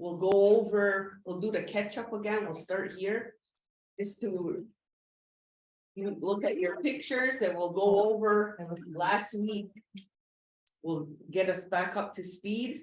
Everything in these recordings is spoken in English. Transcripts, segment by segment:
we'll go over, we'll do the catch up again. I'll start here. Just to you look at your pictures and we'll go over last week. Will get us back up to speed.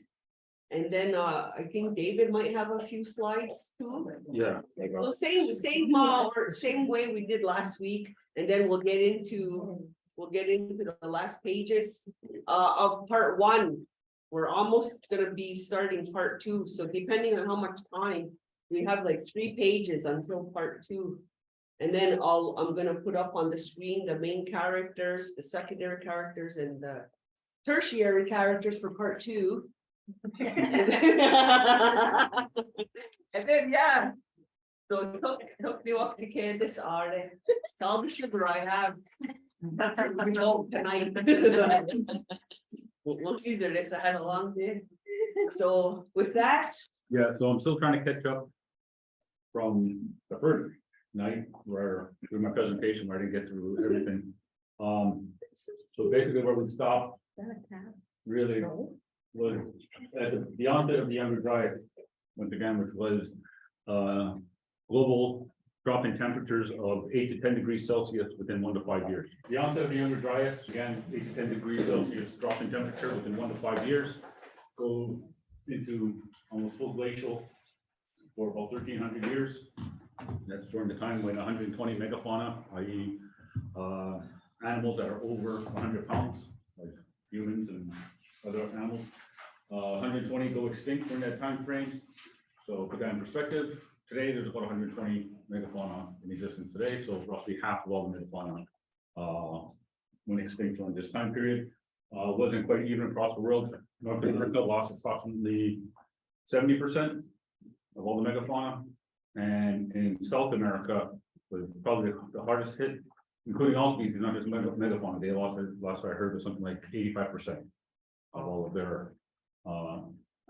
And then I think David might have a few slides too. Yeah. So same way we did last week, and then we'll get into the last pages of part one. We're almost gonna be starting part two. So depending on how much time, we have like 3 pages until part two. And then I'm gonna put up on the screen the main characters, the secondary characters, and the tertiary characters for part two. And then yeah. So took me up to Candace Arden. It's all the sugar I have. We know tonight. We'll use this. I had a long day. So with that. Yeah, so I'm still trying to catch up from the first night where through my presentation where I didn't get through everything. So basically where we stopped really was at the onset of the Younger Dryas, once again, which was global drop in temperatures of 8 to 10 degrees Celsius within 1 to 5 years. The onset of the Younger Dryas, again, 8 to 10 degrees Celsius drop in temperature within 1 to 5 years, go into almost full glacial for about 1,300 years. That's during the time when 120 megafauna, i.e. Animals that are over 100 pounds, like humans and other animals, 120 go extinct during that time frame. So put that in perspective, today there's about 120 megafauna in existence today, so roughly half of all the megafauna went extinct during this time period. Wasn't quite even across the world. North America lost approximately 70% of all the megafauna, and in South America was probably the hardest hit, including all species, not just megafauna. They lost last I heard was something like 85% of all of their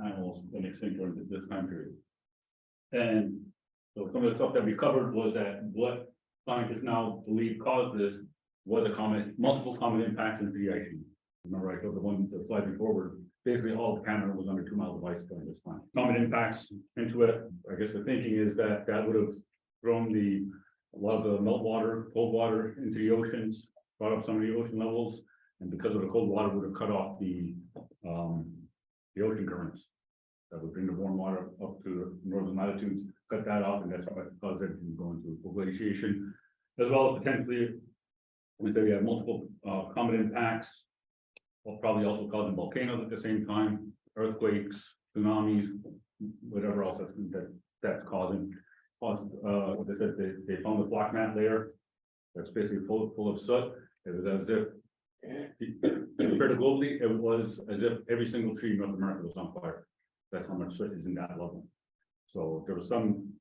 animals in extinct during this time period. And so some of the stuff that we covered was that what scientists now believe caused this was multiple comet impacts into the ice sheet. Remember I showed the slide before where basically all of Canada was under 2 miles of ice during this time. Comet impacts into it. I guess the thinking is that would have thrown a lot of the meltwater, cold water into the oceans, brought up some of the ocean levels, and because of the cold water would have cut off the ocean currents that would bring the warm water up to the northern latitudes, cut that off, and that's what caused everything going through full glaciation, as well as potentially, we say we have multiple comet impacts, while probably also causing volcanoes at the same time, earthquakes, tsunamis, whatever else that's causing. They said they found the black mat layer that's basically full of soot. It was as if, compared to globally, it was as if every single tree in North America was on fire. That's how much soot is in that level. So there was some,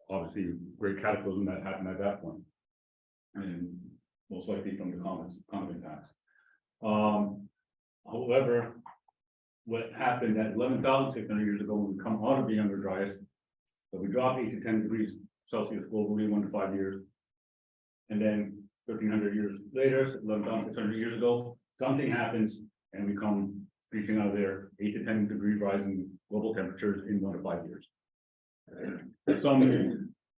obviously, great cataclysm that happened at that point, and most likely from the comet impacts. However, what happened at 11,600 years ago when we come out of the Younger Dryas, so we drop 8 to 10 degrees Celsius globally 1 to 5 years. And then 1,300 years later, 11,600 years ago, something happens and we come reaching out of there 8 to 10 degree rise in global temperatures in 1 to 5 years. Some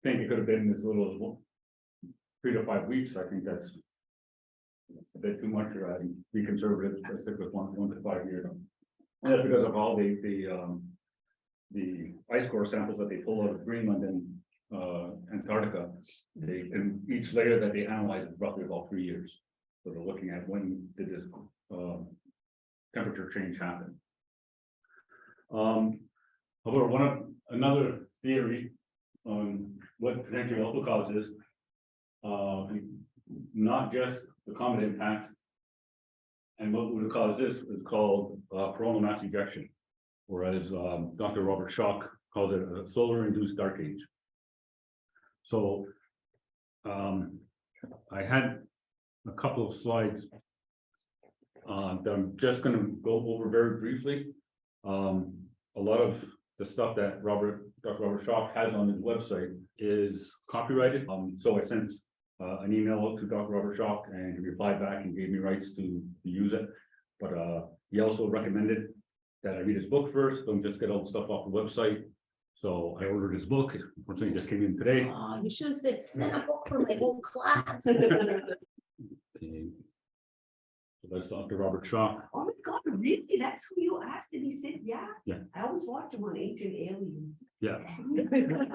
think it could have been as little as 3 to 5 weeks. I think that's a bit too much. Be conservative, stick with 1 to 5 years. And that's because of all the ice core samples that they pull out of Greenland and Antarctica. They can, each layer that they analyze is roughly about 3 years. So they're looking at when did this temperature change happen. However, another theory on what potentially also causes not just the comet impacts, and what would cause this is called coronal mass ejection, whereas Dr. Robert Schoch calls it a solar-induced dark age. So I had a couple of slides that I'm just going to go over very briefly. A lot of the stuff that Dr. Robert Schoch has on his website is copyrighted. So I sent an email to Dr. Robert Schoch, and he replied back and gave me rights to use it. But he also recommended that I read his book first, don't just get all the stuff off the website. So I ordered his book, unfortunately, it just came in today. Oh, you should have said, send a book for my whole class. And so that's Dr. Robert Shaw. Oh my God, really? That's who you asked? And he said, yeah? Yeah. I always watch him on Ancient Aliens. Yeah.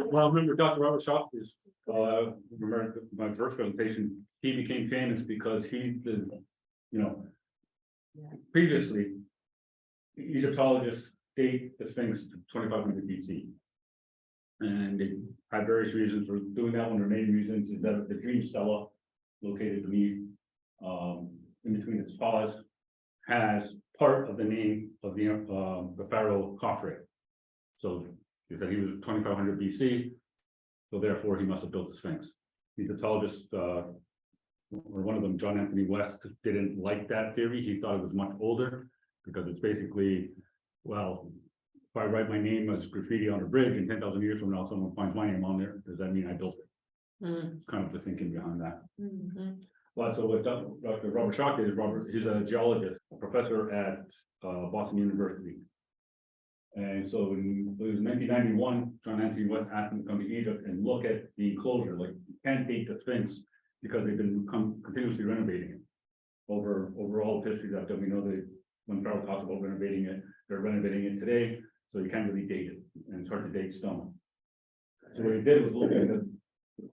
Well, remember Dr. Robert Shaw is, remember my first presentation, he became famous because he did, you know, previously, Egyptologists date the Sphinx to 2500 BC. And they had various reasons for doing that. One of the main reasons is that the dream stela located beneath, in between its paws, has part of the name of the pharaoh Khafre. So he said he was 2500 BC, so therefore he must have built the Sphinx. Egyptologists, or one of them, John Anthony West, didn't like that theory. He thought it was much older because it's basically, well, if I write my name as graffiti on a bridge and 10,000 years from now, someone finds my name on there, does that mean I built it? It's kind of the thinking behind that. Well, so what Dr. Robert Shaw is, he's a geologist, a professor at Boston University. And so it was 1991, John Anthony West asked him to come to Egypt and look at the enclosure, like you can't date the Sphinx because they've been continuously renovating it over all the history that we know that when Pharaoh talks about renovating it, they're renovating it today, so you can't really date it, and it's hard to date stone. So what he did was look at the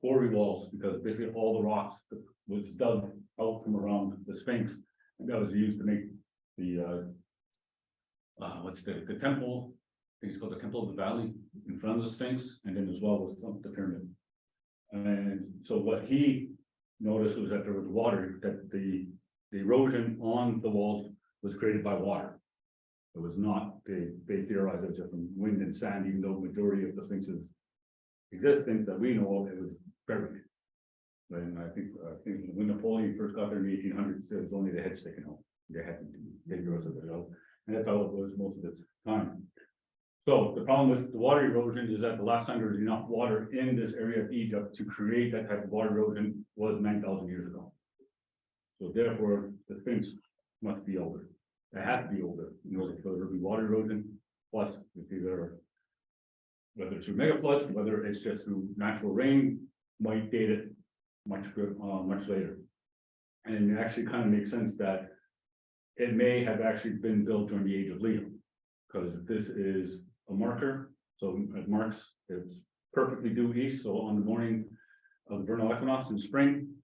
quarry walls, because basically all the rocks that was dug out from around the Sphinx, and that was used to make the what's the temple, I think it's called the Temple of the Valley, in front of the Sphinx, and then as well was the pyramid. And so what he noticed was that there was water, that the erosion on the walls was created by water. It was not, they theorized it was just from wind and sand, even though the majority of the Sphinx's existence that we know of, it was buried. And I think when Napoleon first got there in the 1800s, it was only the head sticking out. They hadn't taken the rest of it out. And that's how it was most of its time. So the problem with the water erosion is that the last time there was enough water in this area of Egypt to create that type of water erosion was 9,000 years ago. So therefore, the Sphinx must be older. It had to be older in order for there to be water erosion. Plus, it's either whether it's through mega floods, whether it's just through natural rain, might date it much later. And it actually kind of makes sense that it may have actually been built during the age of Leo, because this is a marker. So it marks, it's perfectly due east. So on the morning of the vernal equinox in spring,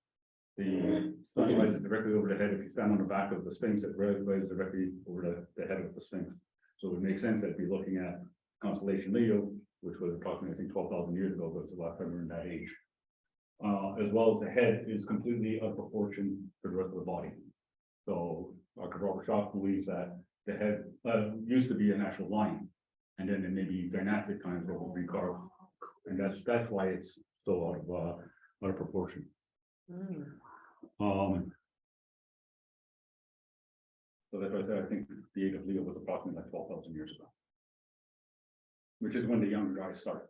the sun rises directly over the head. If you stand on the back of the Sphinx, it rises directly over the head of the Sphinx. So it makes sense that if you're looking at constellation Leo, which was approximately, I think, 12,000 years ago, but it's a lot further in that age. As well as the head is completely out of proportion to the rest of the body. So Dr. Robert Shaw believes that the head used to be a natural line, and then in maybe dynastic times it was recarved, and that's why it's so out of proportion. So that's why I said I think the age of Leo was approximately like 12,000 years ago, which is when the younger guys started.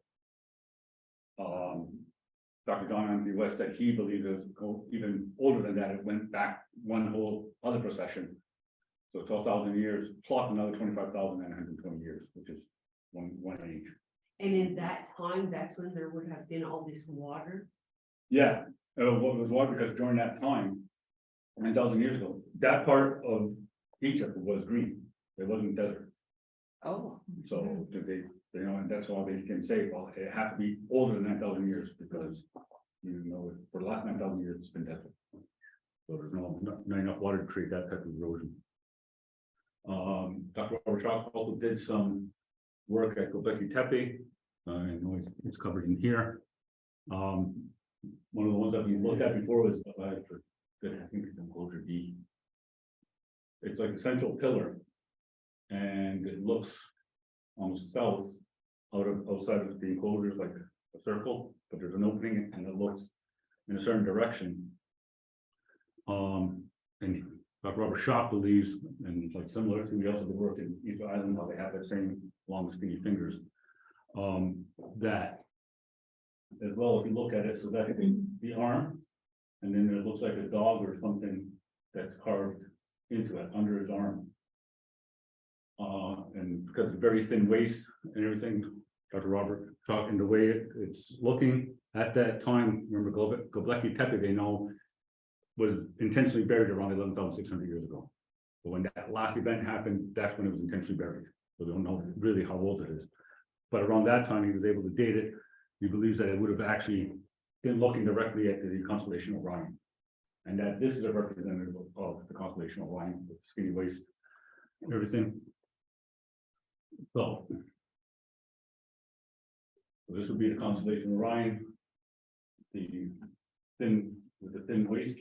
Dr. John Anthony West said he believed it was even older than that. It went back one whole other procession. So 12,000 years plus another 25,920 years, which is one age. And in that time, that's when there would have been all this water. Yeah, what was why? Because during that time, 9,000 years ago, that part of Egypt was green. It wasn't desert. Oh. So they, you know, and that's why they can say, well, it has to be older than 9,000 years because, you know, for the last 9,000 years, it's been desert. So there's not enough water to create that type of erosion. Dr. Robert Shaw also did some work at Göbekli Tepe. I know it's covered in here. One of the ones that we looked at before was, I think it's enclosure D. It's like the central pillar, and it looks almost south outside of the enclosure, like a circle, but there's an opening and it looks in a certain direction. And Dr. Robert Shaw believes, and like similar to, we also did work in Easter Island, how they have that same long skinny fingers. That as well, if you look at it, so that the arm, and then it looks like a dog or something that's carved into it under his arm. And because of very thin waist and everything, Dr. Robert Chalk, and the way it's looking at that time, remember Göbekli Tepe, they know, was intentionally buried around 11,600 years ago. But when that last event happened, that's when it was intentionally buried. So they don't know really how old it is. But around that time, he was able to date it. He believes that it would have actually been looking directly at the constellation Orion. And that this is a representative of the constellation Orion with skinny waist and everything. So this would be the constellation Orion, the thin with the thin waist,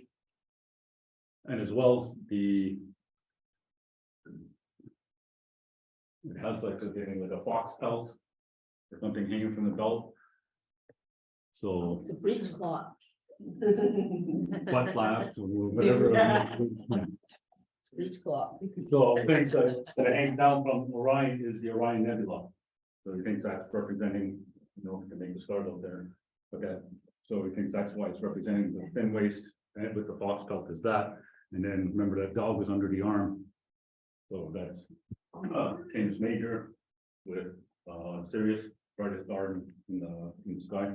and as well it has like a fox pelt or something hanging from the belt. So It's a breech cloth. butt flaps or whatever. It's a breech cloth. So things that hang down from Orion is the Orion Nebula. So he thinks that's representing, to make the start out there. Okay, so he thinks that's why it's representing the thin waist and with the fox pelt is that. And then remember that dog was under the arm. So that's Canis Major with Sirius, brightest star in the sky.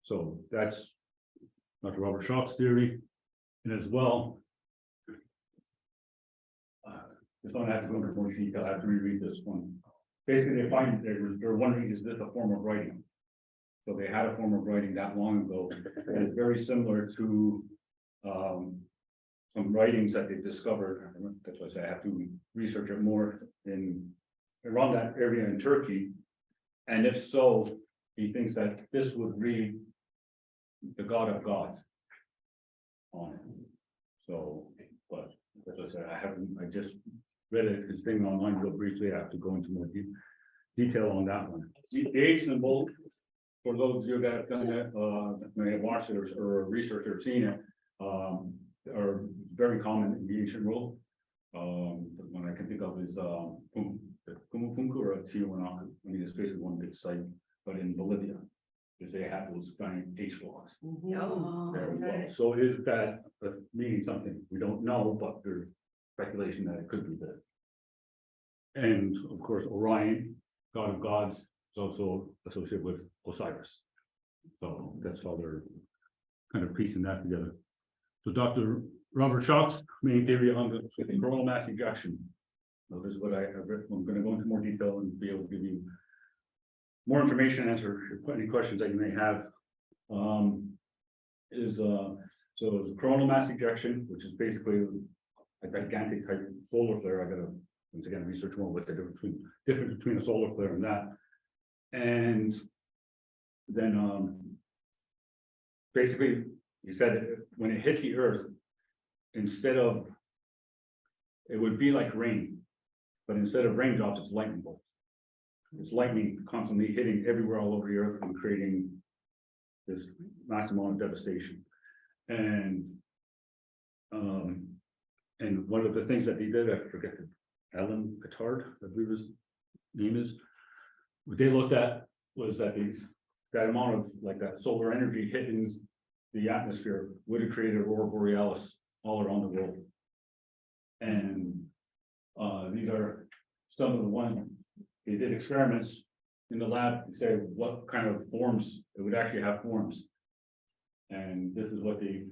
So that's Dr. Robert Schoch's theory. And as well, just don't have to go into more detail, I have to reread this one. Basically, they find they're wondering, is this a form of writing? So they had a form of writing that long ago, and it's very similar to some writings that they discovered. That's why I say I have to research it more around that area in Turkey. And if so, he thinks that this would read the God of gods on it. So, but as I said, I just read his thing online real briefly. I have to go into more detail on that one. The age symbol, for those of you that have done it, may have watched it or researched or seen it, are very common in the ancient world. The one I can think of is the Kumupunku or Tiwanaku. I mean, it's basically one big site, but in Bolivia, because they have those giant H blocks. Oh, There as well. So is that meaning something? We don't know, but there's speculation that it could be that. And of course, Orion, god of gods, is also associated with Osiris. So that's how they're kind of piecing that together. So Dr. Robert Schoch's main theory on the coronal mass ejection. Now, this is what I've written. I'm going to go into more detail and be able to give you more information, answer any questions that you may have. So it's a coronal mass ejection, which is basically a gigantic type of solar flare. I gotta once again research more what's the difference between a solar flare and that. And then basically he said when it hit the earth, instead of it would be like rain, but instead of raindrops, it's lightning bolts. It's lightning constantly hitting everywhere all over the earth and creating this massive amount of devastation. And one of the things that he did, I forget, Alan Petard, I believe his name is, what they looked at was that that amount of like that solar energy hitting the atmosphere would have created aurora borealis all around the world. And these are some of the ones they did experiments in the lab to say what kind of forms it would actually have forms. And this is what they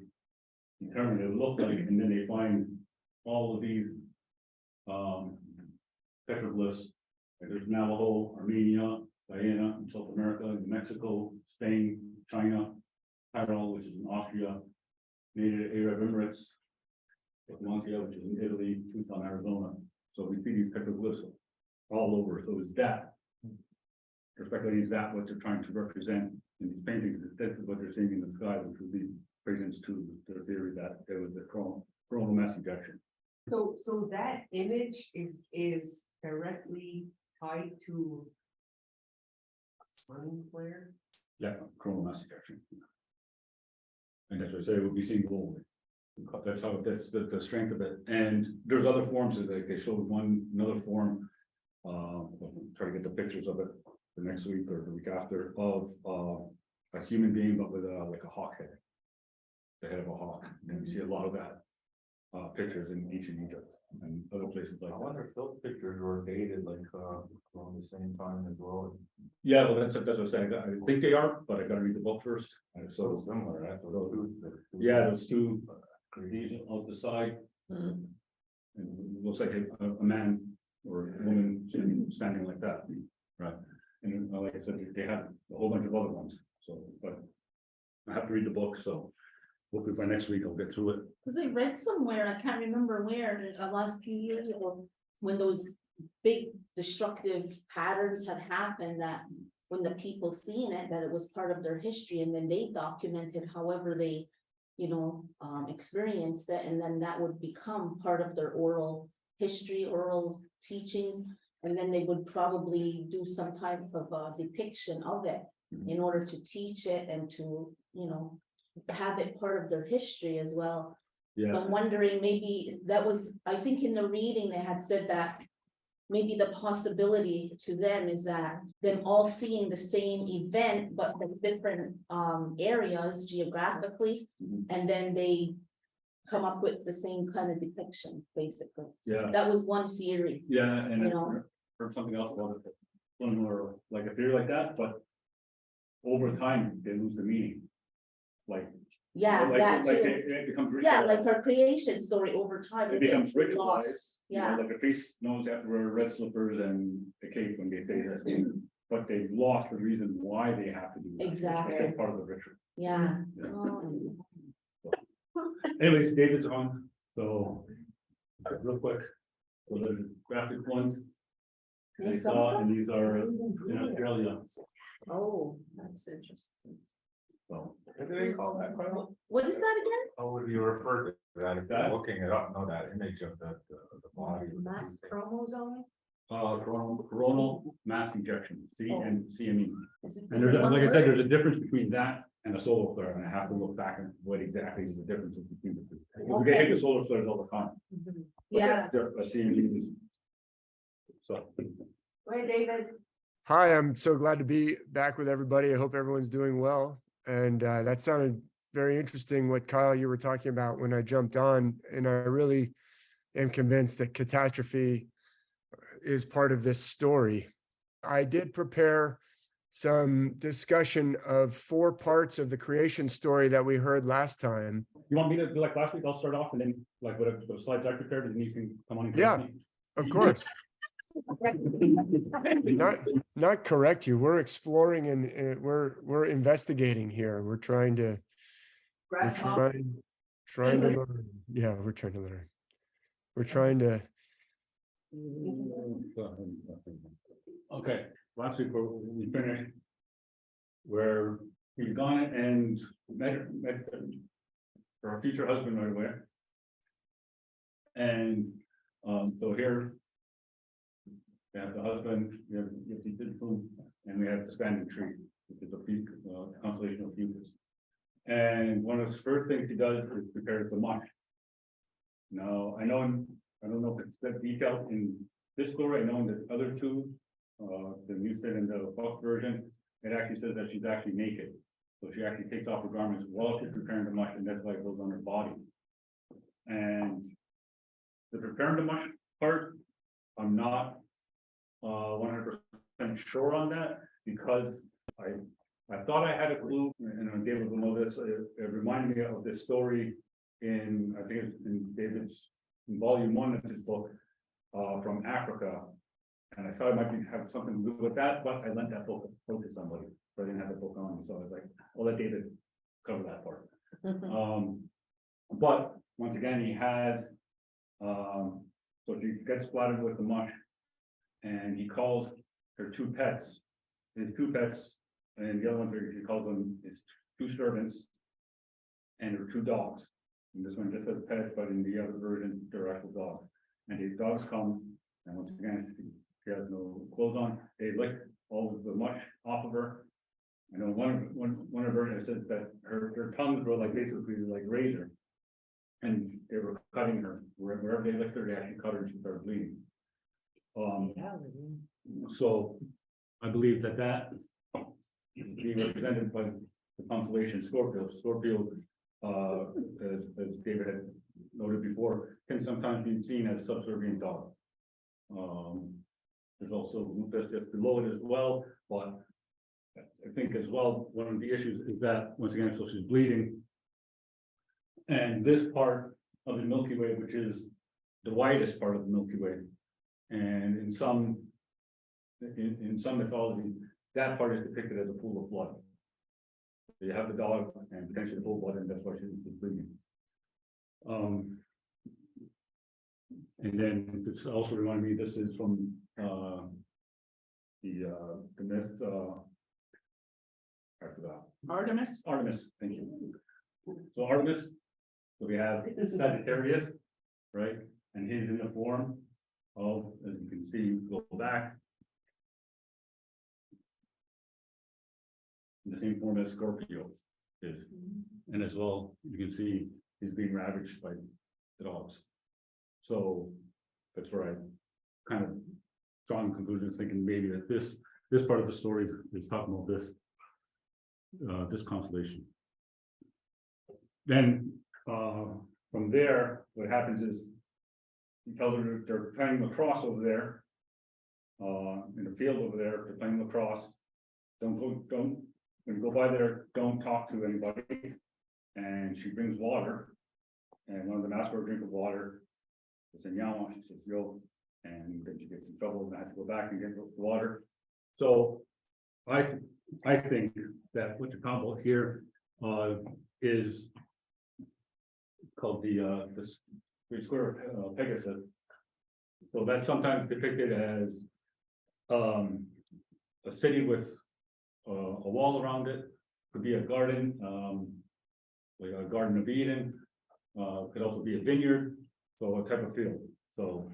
determined it would look like, and then they find all of these petroglyphs. Like there's Navajo, Armenia, Guyana, in South America, New Mexico, Spain, China, Tyrol, which is in Austria, United Arab Emirates, Montia, which is in Italy, Tucson, Arizona. So we see these petroglyphs all over. So is that perspective, is that what they're trying to represent in these paintings? That's what they're seeing in the sky, which would be credence to their theory that there was a coronal mass ejection. So that image is directly tied to sun flare. Yeah, coronal mass ejection. And as I say, it would be seen globally. That's how that's the strength of it. And there's other forms that they showed another form. I'll try to get the pictures of it the next week or the week after of a human being, but with like a hawk head, the head of a hawk. And you see a lot of that pictures in ancient Egypt and other places like I wonder if those pictures were dated like around the same time as well. Yeah, well, that's what I'm saying. I think they are, but I gotta read the book first. And So so, similar, right? yeah, there's two these out the side. Mm. And it looks like a man or a woman standing like that. Right. And like I said, they have a whole bunch of other ones. So, but I have to read the book. So hopefully by next week I'll get through it. Because I read somewhere, I can't remember where, the last few years ago, when those big destructive patterns had happened, that when the people seen it, that it was part of their history, and then they documented however they, experienced it, and then that would become part of their oral history, oral teachings, and then they would probably do some type of depiction of it in order to teach it and to, have it part of their history as well. Yeah. I'm wondering, maybe that was, I think in the reading, they had said that maybe the possibility to them is that them all seeing the same event, but from different areas geographically, and then they come up with the same kind of depiction, basically. Yeah. That was one theory. Yeah. And You I know. heard something else about it. Similar, like a theory like that, but over time they lose the meaning. Like. Yeah, like, that like too. it becomes Yeah, ritualized. like her creation story over time. It becomes gets ritualized. lost. Yeah, Like a priest knows they have to wear red slippers and a cape when they say this, but they've lost the reason why they have to do that. Exactly. It's part of the ritual. yeah. Yeah. Oh. Anyways, David's on, so real quick. So there's graphic ones. And Nice. these are in Australia, Oh, that's interesting. so. What do they call that? Kyle? What is that again? How would you refer to that? If That? you're looking it up, know that image of the body. with the Mass two things. chromosome? Coronal mass ejection, CME. Is it And there's, one like I said, word? there's a difference between that and a solar flare, and I have to look back at what exactly is the differences between the two. Because we get hit with solar flares all the time. Mhm. Yeah, A CME is. So, Right, David? Hi, I'm so glad to be back with everybody. I hope everyone's doing well. And that sounded very interesting what Kyle, you were talking about when I jumped on. And I really am convinced that catastrophe is part of this story. I did prepare some discussion of 4 parts of the creation story that we heard last time. you want me to do like last week? I'll start off and then like whatever the slides I prepared, and you can come on and. Yeah. correct me. Of course, not correct you. We're exploring and we're investigating here. We're trying to Grasshopper. trying to learn. Yeah, we're trying to learn. We're trying to. Okay, last week we finished. Where we've gone and met her future husband right away. And so here. We have the husband, we have the food, and we have the standing tree, which is a constellation of fucus. And one of the first things he does is prepare the mush. Now, I don't know if it's that detailed in this story. I know in the other two, the Newstead and the Buck version, it actually says that she's actually naked. So she actually takes off her garments while she's preparing the mush, and that's why it goes on her body. And the preparing the mush part, I'm not 100% sure on that, because I thought I had a clue, and David will know this. It reminded me of this story in, I think it's in David's in volume 1 of his book, from Africa. And I thought it might have something to do with that, but I lent that book to somebody, so I didn't have the book on me. So I was like, I'll let David cover that part. But once again, he has, so she gets splattered with the mush, and he calls her 2 pets, his 2 pets, and the other one, he calls them his 2 servants and her 2 dogs. And this one just says pets, but in the other version, they're actual dogs. And these dogs come, and once again, she has no clothes on, they lick all of the mush off of her. I know one of her says that her tongues were like basically like razor. And they were cutting her, wherever they licked her, they actually cut her and she started bleeding. So I believe that being represented by the constellation Scorpio. Scorpio, as David had noted before, can sometimes be seen as subservient dog. There's also Lupus just below it as well, but I think as well, one of the issues is that, once again, so she's bleeding. And this part of the Milky Way, which is the widest part of the Milky Way, and in some mythology, that part is depicted as a pool of blood. So you have the dog and potentially the pool of blood, and that's why she's bleeding. And then this also reminded me, this is from the myth, I forgot. Artemis, thank you. So Artemis, so we have Sagittarius, right? And he's in the form of, as you can see, go back. In the same form as Scorpio is. And as well, you can see he's being ravaged by the dogs. So that's where I kind of drawing conclusions, thinking maybe that this part of the story is talking about this constellation. Then from there, what happens is he tells her they're playing lacrosse over there, in the field over there. They're playing lacrosse. Don't when you go by there, don't talk to anybody. And she brings water, and one of them asks for a drink of water. It's in Yawa. She says yo, and then she gets in trouble and has to go back and get the water. So I think that what you call here is called the square Pegasus. So that's sometimes depicted as a city with a wall around it. Could be a garden, like a Garden of Eden. Could also be a vineyard, so a type of field. So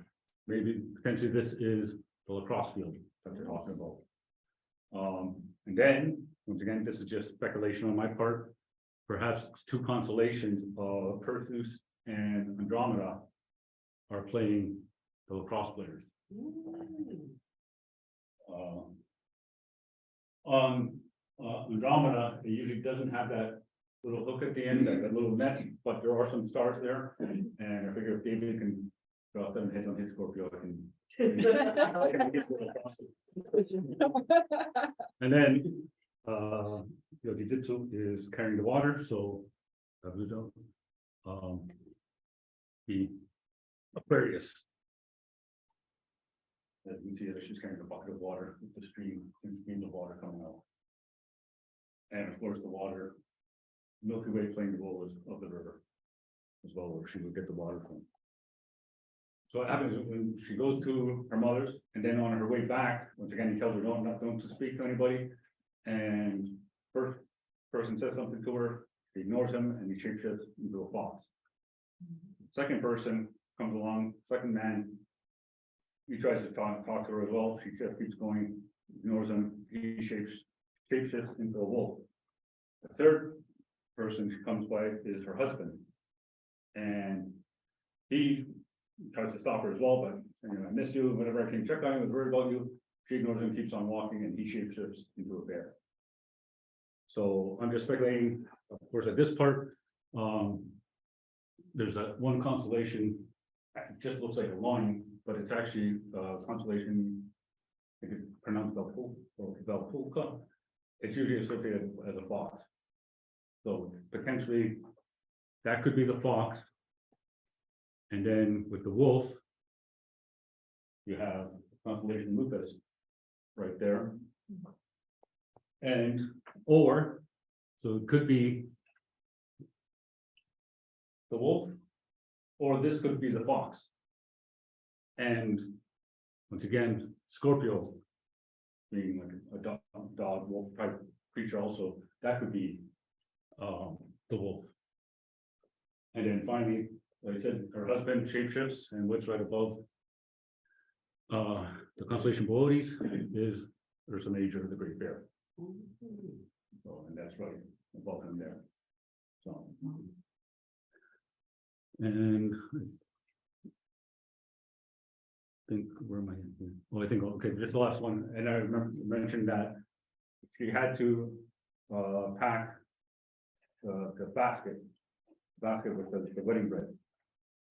maybe potentially this is the lacrosse field that they're talking about. And then, once again, this is just speculation on my part. Perhaps two constellations of Perseus and Andromeda are playing the lacrosse players. On Andromeda, it usually doesn't have that little hook at the end, that little net, but there are some stars there. And I figure if David can draw 7 heads on his Scorpio, I can. And then Jitsu is carrying the water, so the Aquarius. As you can see that she's carrying a bucket of water with the streams of water coming out. And of course, the water, Milky Way playing the role of the river as well, where she would get the water from. So what happens when she goes to her mother's, and then on her way back, once again, he tells her don't to speak to anybody. And first person says something to her, he ignores him, and he shapeshifts into a fox. Second person comes along, second man, he tries to talk to her as well. She just keeps going, ignores him. He shapeshifts into a wolf. The third person she comes by is her husband, and he tries to stop her as well, but saying, I missed you, whenever I came check on you, I was worried about you. She ignores him, keeps on walking, and he shapeshifts into a bear. So I'm just speculating, of course, at this part, there's that one constellation, it just looks like a line, but it's actually a constellation, I think it's pronounced Valpulka. It's usually associated as a fox. So potentially that could be the fox. And then with the wolf, you have constellation Lupus right there. And so it could be the wolf, or this could be the fox. And once again, Scorpio being like a dog wolf type creature, also that could be the wolf. And then finally, like I said, her husband shapeshifts, and what's right above the constellation Boötes is Ursa Major, the Great Bear. So, and that's right above him there. So, and I think where am I? Well, I think okay, just the last one, and I remember mentioned that she had to pack the basket with the wedding bread.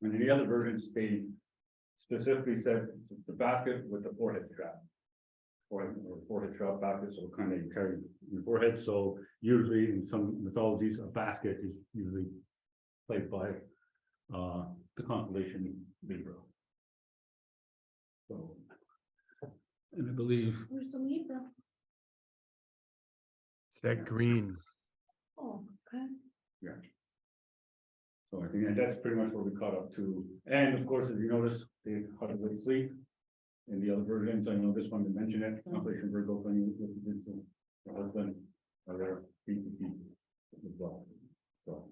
And in the other versions, they specifically said the basket with the forehead strap. forehead shot backwards, so kind of carry your forehead. So usually in some mythologies, a basket is usually played by the constellation Libra. So, and I believe Where's the Libra? It's that green. Oh, okay. yeah. So I think and that's pretty much what we caught up to. And of course, if you notice, they how to really sleep. In the other versions, I know this one to mention it. Constellation Virgo, when you look at the husband, are there as well. So.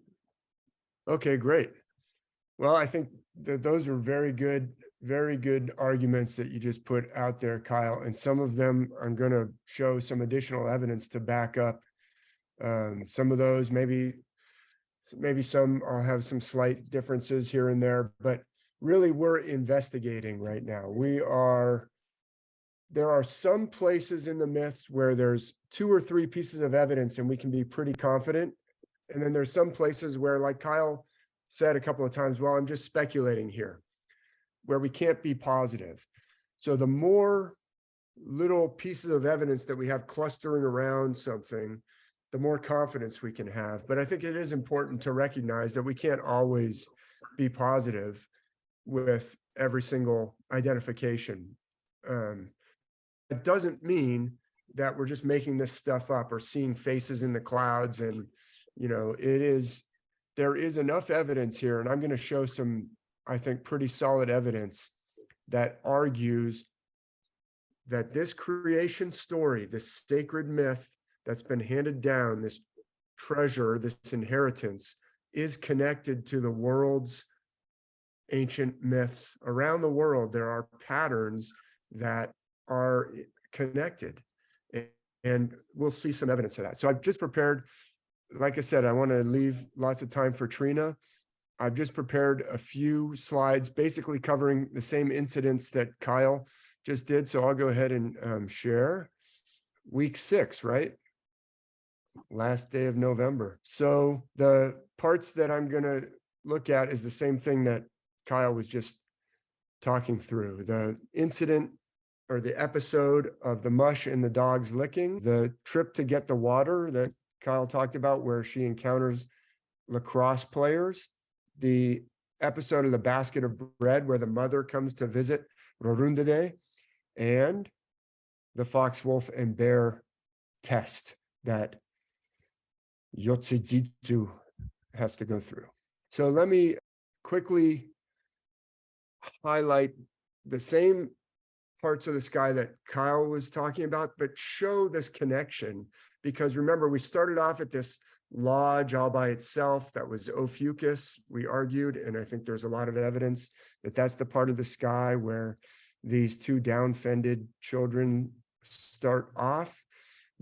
Okay, great. Well, I think that those are very good arguments that you just put out there, Kyle. And some of them I'm going to show some additional evidence to back up. Some of those, maybe some I'll have some slight differences here and there, but really we're investigating right now. There are some places in the myths where there's 2 or 3 pieces of evidence and we can be pretty confident. And then there's some places where, like Kyle said a couple of times, well, I'm just speculating here, where we can't be positive. So the more little pieces of evidence that we have clustering around something, the more confidence we can have. But I think it is important to recognize that we can't always be positive with every single identification. It doesn't mean that we're just making this stuff up or seeing faces in the clouds. And, you know, there is enough evidence here, and I'm going to show some, I think, pretty solid evidence that argues that this creation story, this sacred myth that's been handed down, this treasure, this inheritance, is connected to the world's ancient myths. Around the world, there are patterns that are connected, and we'll see some evidence of that. So I've just prepared, like I said, I want to leave lots of time for Trina. I've just prepared a few slides basically covering the same incidents that Kyle just did. So I'll go ahead and share. Week 6, right? Last day of November. So the parts that I'm going to look at is the same thing that Kyle was just talking through. The incident or the episode of the mush and the dogs licking, the trip to get the water that Kyle talked about where she encounters lacrosse players, the episode of the basket of bread where the mother comes to visit Rorundade, and the fox, wolf, and bear test that Yotsidzitsu has to go through. So let me quickly highlight the same parts of the sky that Kyle was talking about, but show this connection. Because remember, we started off at this lodge all by itself that was Ophiuchus, we argued, and I think there's a lot of evidence that that's the part of the sky where these 2 down-fended children start off.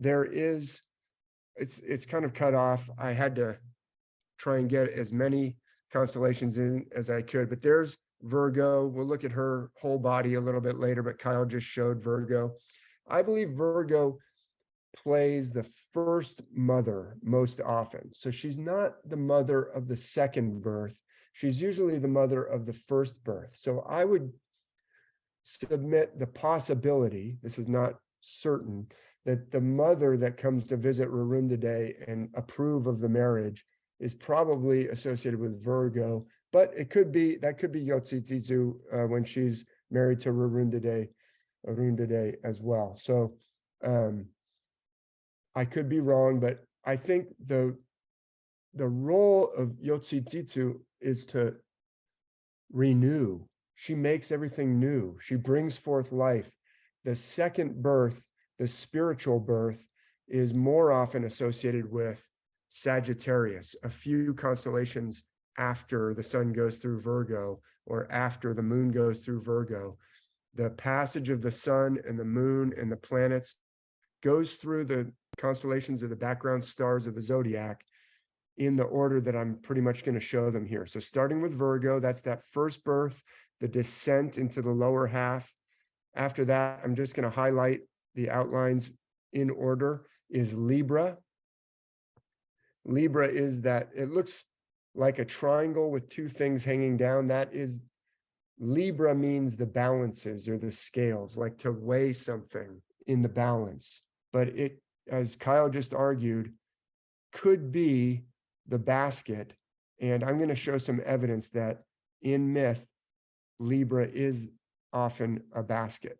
It's kind of cut off. I had to try and get as many constellations in as I could, but there's Virgo. We'll look at her whole body a little bit later, but Kyle just showed Virgo. I believe Virgo plays the first mother most often. So she's not the mother of the second birth. She's usually the mother of the first birth. So I would submit the possibility, this is not certain, that the mother that comes to visit Rorundade and approve of the marriage is probably associated with Virgo, but that could be Yotsidzitsu when she's married to Rorundade as well. So I could be wrong, but I think the role of Yotsidzitsu is to renew. She makes everything new. She brings forth life. The second birth, the spiritual birth, is more often associated with Sagittarius, a few constellations after the sun goes through Virgo or after the moon goes through Virgo. The passage of the sun and the moon and the planets goes through the constellations of the background stars of the zodiac in the order that I'm pretty much going to show them here. So starting with Virgo, that's that first birth, the descent into the lower half. After that, I'm just going to highlight the outlines in order, is Libra. Libra is that, it looks like a triangle with 2 things hanging down. That is, Libra means the balances or the scales, like to weigh something in the balance, but it, as Kyle just argued, could be the basket. And I'm going to show some evidence that in myth, Libra is often a basket.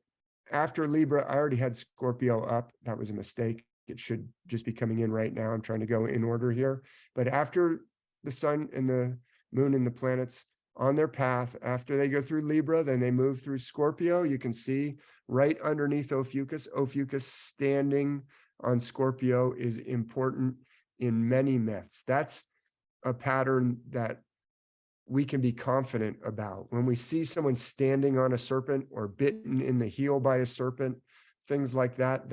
After Libra, I already had Scorpio up. That was a mistake. It should just be coming in right now. I'm trying to go in order here. But after the sun and the moon and the planets on their path, after they go through Libra, then they move through Scorpio. You can see right underneath Ophiuchus, Ophiuchus standing on Scorpio is important in many myths. That's a pattern that we can be confident about. When we see someone standing on a serpent or bitten in the heel by a serpent, things like that,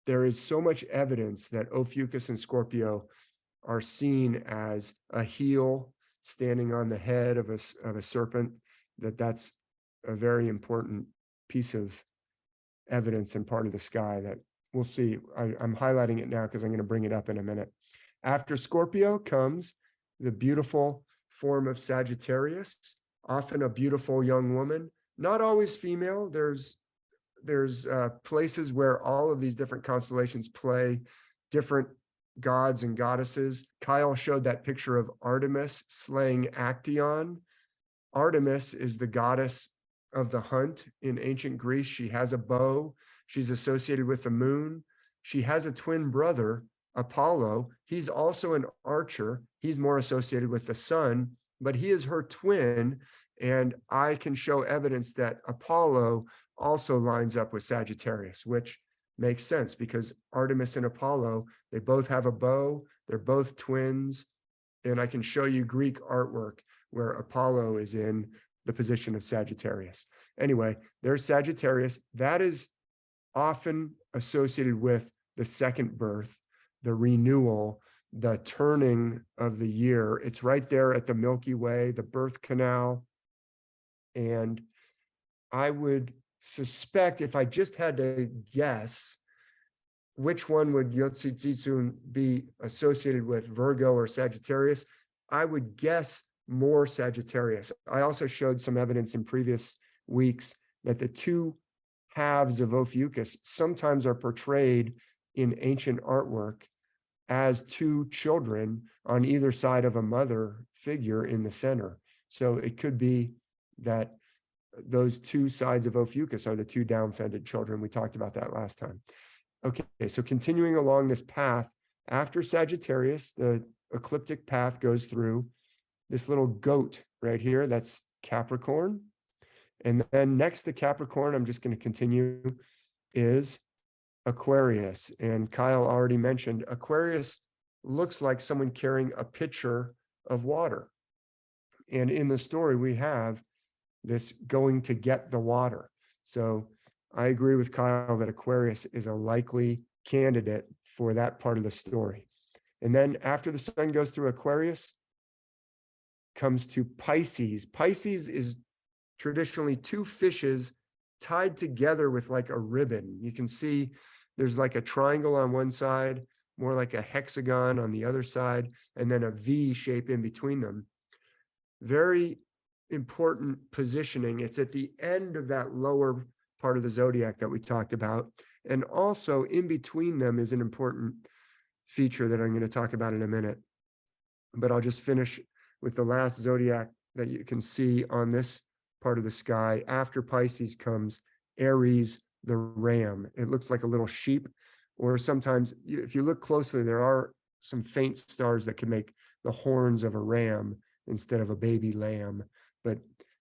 there is so much evidence that Ophiuchus and Scorpio are seen as a heel standing on the head of a serpent, that's a very important piece of evidence and part of the sky that we'll see. I'm highlighting it now because I'm going to bring it up in a minute. After Scorpio comes the beautiful form of Sagittarius, often a beautiful young woman, not always female. There's places where all of these different constellations play different gods and goddesses. Kyle showed that picture of Artemis slaying Actaeon. Artemis is the goddess of the hunt in ancient Greece. She has a bow. She's associated with the moon. She has a twin brother, Apollo. He's also an archer. He's more associated with the sun, but he is her twin. And I can show evidence that Apollo also lines up with Sagittarius, which makes sense because Artemis and Apollo, they both have a bow. They're both twins. And I can show you Greek artwork where Apollo is in the position of Sagittarius. Anyway, there's Sagittarius. That is often associated with the second birth, the renewal, the turning of the year. It's right there at the Milky Way, the birth canal. And I would suspect, if I just had to guess, which one would Yotzitsitsun be associated with, Virgo or Sagittarius? I would guess more Sagittarius. I also showed some evidence in previous weeks that the two halves of Ophiuchus sometimes are portrayed in ancient artwork as two children on either side of a mother figure in the center. So it could be that those two sides of Ophiuchus are the two down-fended children. We talked about that last time. Okay, so continuing along this path, after Sagittarius, the ecliptic path goes through this little goat right here. That's Capricorn. And then next to Capricorn, I'm just going to continue, is Aquarius. And Kyle already mentioned Aquarius looks like someone carrying a pitcher of water. And in the story, we have this going to get the water. So I agree with Kyle that Aquarius is a likely candidate for that part of the story. And then after the sun goes through Aquarius, comes to Pisces. Pisces is traditionally two fishes tied together with like a ribbon. You can see there's like a triangle on one side, more like a hexagon on the other side, and then a V shape in between them. Very important positioning. It's at the end of that lower part of the zodiac that we talked about. And also in between them is an important feature that I'm going to talk about in a minute. But I'll just finish with the last zodiac that you can see on this part of the sky. After Pisces comes Aries, the ram. It looks like a little sheep, or sometimes if you look closely, there are some faint stars that can make the horns of a ram instead of a baby lamb. But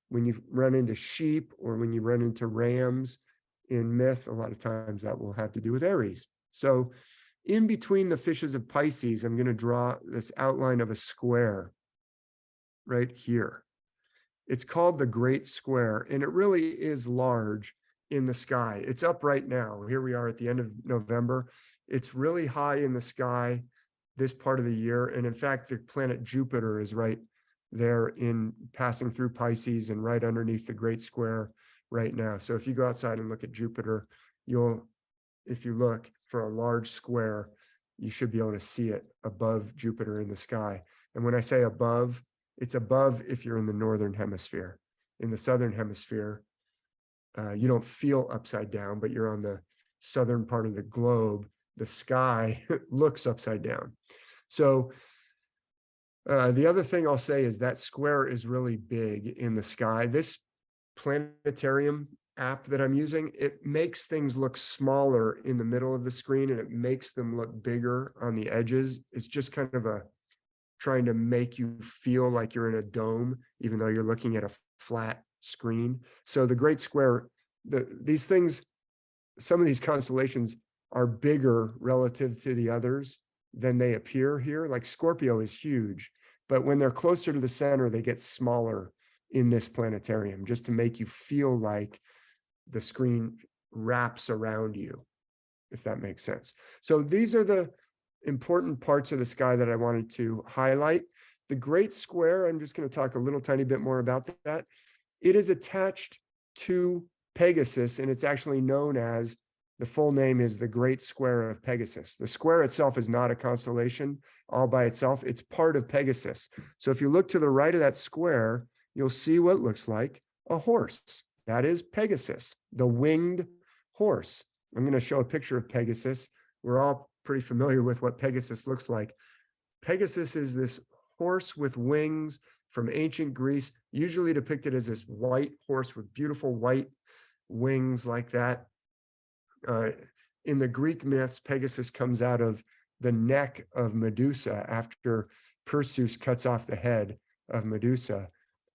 when you run into sheep or when you run into rams in myth, a lot of times that will have to do with Aries. So in between the fishes of Pisces, I'm going to draw this outline of a square right here. It's called the Great Square, and it really is large in the sky. It's up right now. Here we are at the end of November. It's really high in the sky this part of the year. And in fact, the planet Jupiter is right there in passing through Pisces and right underneath the Great Square right now. So if you go outside and look at Jupiter, if you look for a large square, you should be able to see it above Jupiter in the sky. And when I say above, it's above if you're in the northern hemisphere. In the southern hemisphere, you don't feel upside down, but you're on the southern part of the globe, the sky looks upside down. So the other thing I'll say is that square is really big in the sky. This planetarium app that I'm using, it makes things look smaller in the middle of the screen and it makes them look bigger on the edges. It's just kind of trying to make you feel like you're in a dome, even though you're looking at a flat screen. So the Great Square, these things, some of these constellations are bigger relative to the others than they appear here. Like Scorpio is huge, but when they're closer to the center, they get smaller in this planetarium, just to make you feel like the screen wraps around you, if that makes sense. So these are the important parts of the sky that I wanted to highlight. The Great Square, I'm just going to talk a little tiny bit more about that. It is attached to Pegasus, and it's actually known as, the full name is the Great Square of Pegasus. The square itself is not a constellation all by itself. It's part of Pegasus. So if you look to the right of that square, you'll see what looks like a horse. That is Pegasus, the winged horse. I'm going to show a picture of Pegasus. We're all pretty familiar with what Pegasus looks like. Pegasus is this horse with wings from ancient Greece, usually depicted as this white horse with beautiful white wings like that. In the Greek myths, Pegasus comes out of the neck of Medusa after Perseus cuts off the head of Medusa.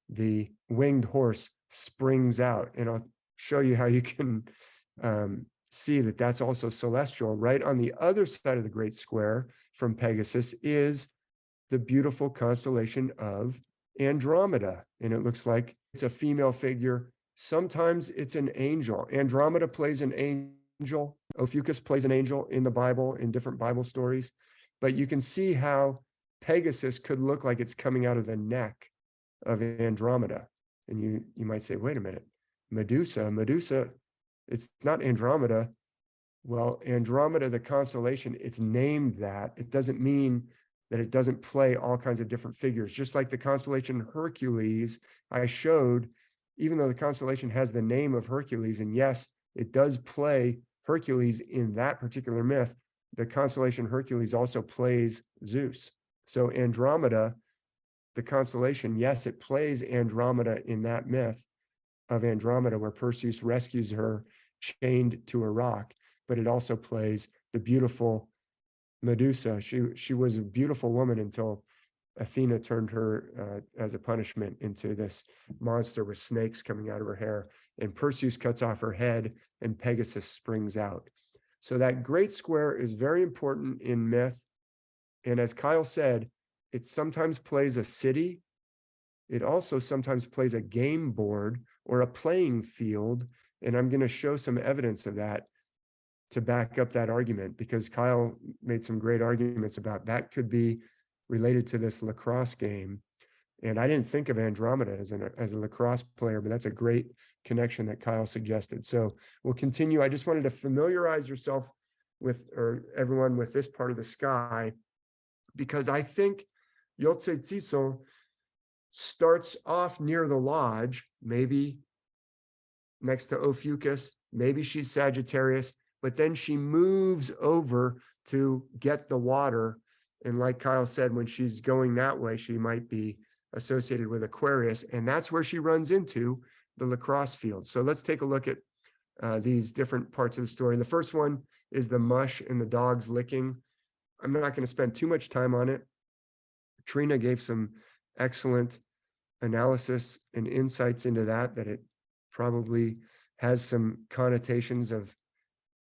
The winged horse springs out, and I'll show you how you can see that that's also celestial. Right on the other side of the Great Square from Pegasus is the beautiful constellation of Andromeda, and it looks like it's a female figure. Sometimes it's an angel. Andromeda plays an angel. Ophiuchus plays an angel in the Bible, in different Bible stories, but you can see how Pegasus could look like it's coming out of the neck of Andromeda. And you might say, wait a minute, Medusa, it's not Andromeda. Well, Andromeda, the constellation, it's named that. It doesn't mean that it doesn't play all kinds of different figures. Just like the constellation Hercules, I showed, even though the constellation has the name of Hercules, and yes, it does play Hercules in that particular myth, the constellation Hercules also plays Zeus. So Andromeda, the constellation, yes, it plays Andromeda in that myth of Andromeda, where Perseus rescues her chained to a rock, but it also plays the beautiful Medusa. She was a beautiful woman until Athena turned her as a punishment into this monster with snakes coming out of her hair, and Perseus cuts off her head and Pegasus springs out. So that Great Square is very important in myth. And as Kyle said, it sometimes plays a city. It also sometimes plays a game board or a playing field. And I'm going to show some evidence of that to back up that argument, because Kyle made some great arguments about that could be related to this lacrosse game. And I didn't think of Andromeda as a lacrosse player, but that's a great connection that Kyle suggested. So we'll continue. I just wanted to familiarize yourself with, or everyone, with this part of the sky, because I think Yotse Tziso starts off near the lodge, maybe next to Ophiuchus, maybe she's Sagittarius, but then she moves over to get the water. And like Kyle said, when she's going that way, she might be associated with Aquarius, and that's where she runs into the lacrosse field. So let's take a look at these different parts of the story. The first one is the mush and the dogs licking. I'm not going to spend too much time on it. Trina gave some excellent analysis and insights into that it probably has some connotations of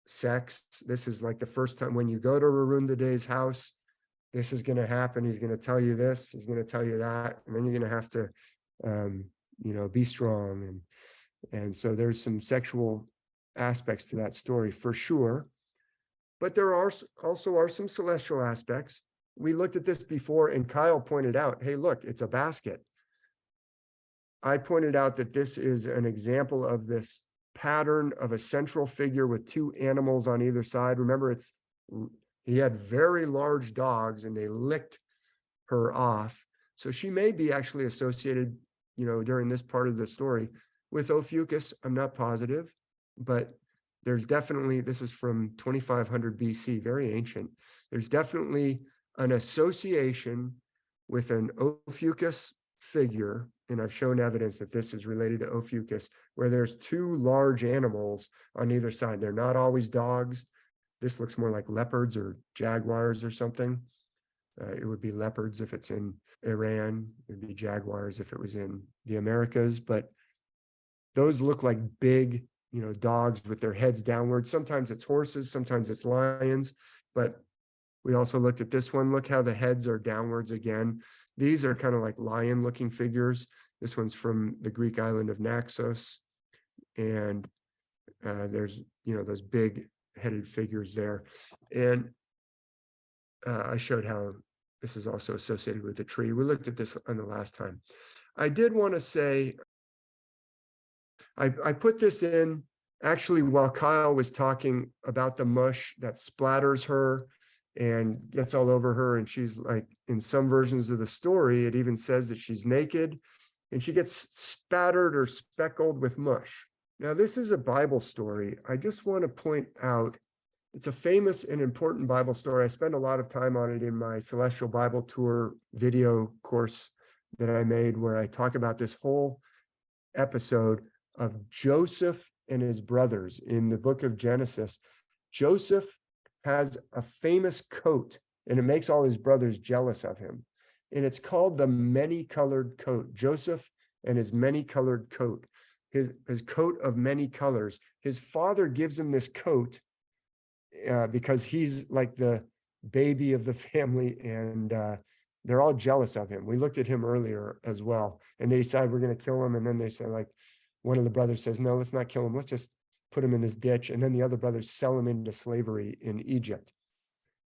sex. This is like the first time when you go to Arundade's house, this is going to happen. He's going to tell you this, he's going to tell you that, and then you're going to have to, be strong. And so there's some sexual aspects to that story for sure. But there are also some celestial aspects. We looked at this before, and Kyle pointed out, hey, look, it's a basket. I pointed out that this is an example of this pattern of a central figure with two animals on either side. Remember, he had very large dogs and they licked her off. So she may be actually associated, during this part of the story, with Ophiuchus. I'm not positive, but there's definitely, this is from 2500 BC, very ancient. There's definitely an association with an Ophiuchus figure, and I've shown evidence that this is related to Ophiuchus, where there's two large animals on either side. They're not always dogs. This looks more like leopards or jaguars or something. It would be leopards if it's in Iran. It would be jaguars if it was in the Americas, but those look like big, dogs with their heads downward. Sometimes it's horses, sometimes it's lions, but we also looked at this one. Look how the heads are downwards again. These are kind of like lion looking figures. This one's from the Greek island of Naxos. And there's, those big headed figures there. And I showed how this is also associated with the tree. We looked at this on the last time. I did want to say, I put this in actually while Kyle was talking about the mush that splatters her and gets all over her. And she's like, in some versions of the story, it even says that she's naked and she gets spattered or speckled with mush. Now, this is a Bible story. I just want to point out, it's a famous and important Bible story. I spend a lot of time on it in my Celestial Bible Tour video course that I made, where I talk about this whole episode of Joseph and his brothers in the book of Genesis. Joseph has a famous coat, and it makes all his brothers jealous of him. And it's called the many-colored coat. Joseph and his many-colored coat, his coat of many colors. His father gives him this coat because he's like the baby of the family, and they're all jealous of him. We looked at him earlier as well, and they decide we're going to kill him. And then they say, like, one of the brothers says, no, let's not kill him. Let's just put him in this ditch. And then the other brothers sell him into slavery in Egypt.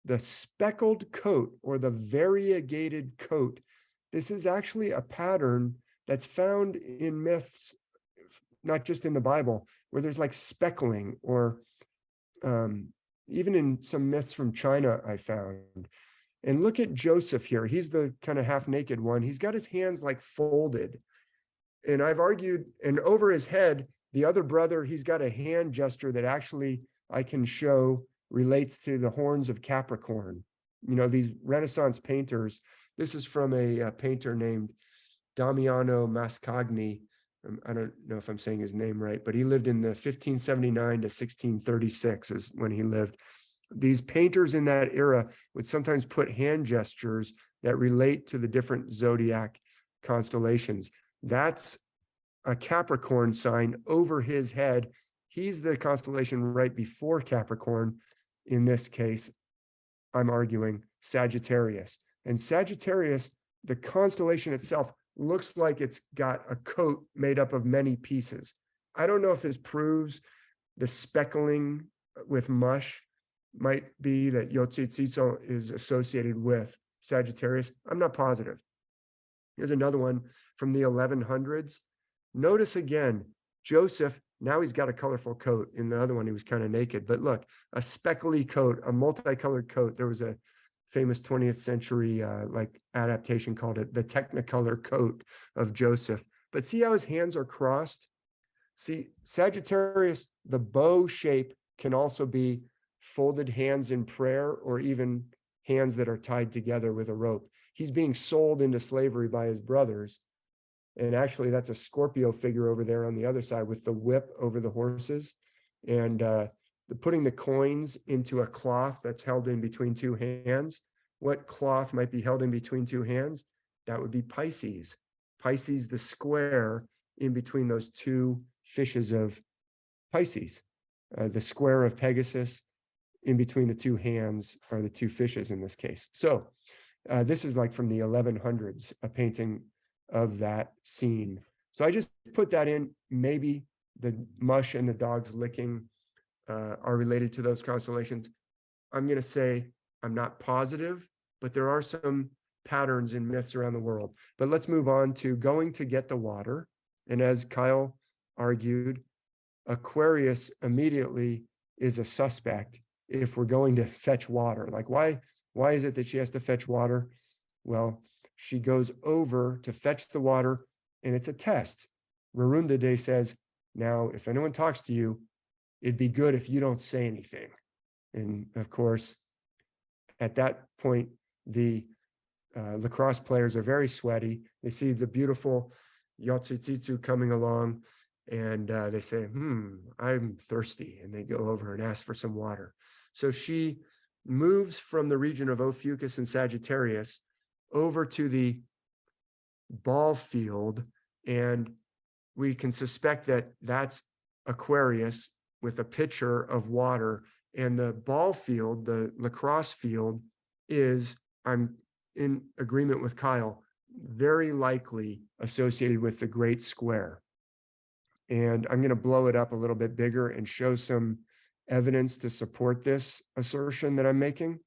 The speckled coat, or the variegated coat, this is actually a pattern that's found in myths, not just in the Bible, where there's like speckling, or even in some myths from China I found. And look at Joseph here. He's the kind of half naked one. He's got his hands like folded. And I've argued, and over his head, the other brother, he's got a hand gesture that actually I can show relates to the horns of Capricorn. These Renaissance painters, this is from a painter named Damiano Mascagni. I don't know if I'm saying his name right, but he lived in the 1579 to 1636 is when he lived. These painters in that era would sometimes put hand gestures that relate to the different zodiac constellations. That's a Capricorn sign over his head. He's the constellation right before Capricorn. In this case, I'm arguing Sagittarius. And Sagittarius, the constellation itself, looks like it's got a coat made up of many pieces. I don't know if this proves the speckling with mush might be that Yotzitsitso is associated with Sagittarius. I'm not positive. Here's another one from the 1100s. Notice again, Joseph, now he's got a colorful coat. In the other one, he was kind of naked. But look, a speckly coat, a multicolored coat. There was a famous 20th century adaptation called it the Technicolor coat of Joseph. But see how his hands are crossed? See, Sagittarius, the bow shape can also be folded hands in prayer, or even hands that are tied together with a rope. He's being sold into slavery by his brothers. And actually, that's a Scorpio figure over there on the other side with the whip over the horses. And putting the coins into a cloth that's held in between two hands. What cloth might be held in between two hands? That would be Pisces. Pisces, the square in between those two fishes of Pisces. The square of Pegasus in between the two hands are the two fishes in this case. So this is like from the 1100s, a painting of that scene. So I just put that in. Maybe the mush and the dogs licking are related to those constellations. I'm going to say I'm not positive, but there are some patterns in myths around the world. But let's move on to going to get the water. And as Kyle argued, Aquarius immediately is a suspect if we're going to fetch water. Like, why is it that she has to fetch water? Well, she goes over to fetch the water, and it's a test. Warunda Day says, now, if anyone talks to you, it'd be good if you don't say anything. And of course, at that point, the lacrosse players are very sweaty. They see the beautiful Yotsitsitsu coming along, and they say, I'm thirsty. And they go over and ask for some water. So she moves from the region of Ophiuchus and Sagittarius over to the ball field, and we can suspect that that's Aquarius with a pitcher of water, and the ball field, the lacrosse field, is, I'm in agreement with Kyle, very likely associated with the Great Square. And I'm going to blow it up a little bit bigger and show some evidence to support this assertion that I'm making.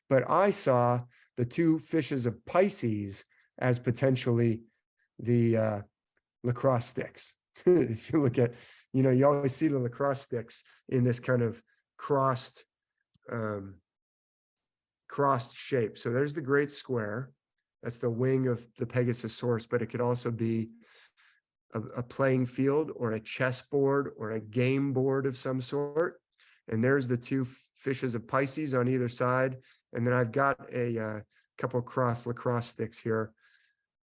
But I saw the two fishes of Pisces as potentially the lacrosse sticks. If you look at, you always see the lacrosse sticks in this kind of crossed shape. So there's the Great Square. That's the wing of the Pegasosaurus, but it could also be a playing field or a chessboard or a game board of some sort. And there's the two fishes of Pisces on either side. And then I've got a couple of lacrosse sticks here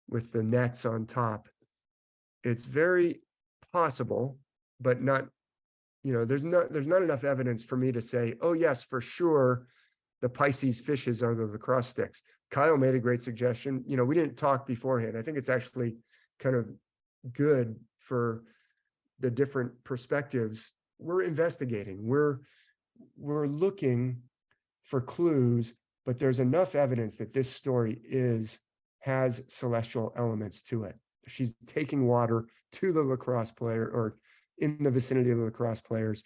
with the nets on top. It's very possible, but not, there's not enough evidence for me to say, oh yes, for sure, the Pisces fishes are the lacrosse sticks. Kyle made a great suggestion. We didn't talk beforehand. I think it's actually kind of good for the different perspectives. We're investigating, we're looking for clues, but there's enough evidence that this story has celestial elements to it. She's taking water to the lacrosse player, or in the vicinity of the lacrosse players.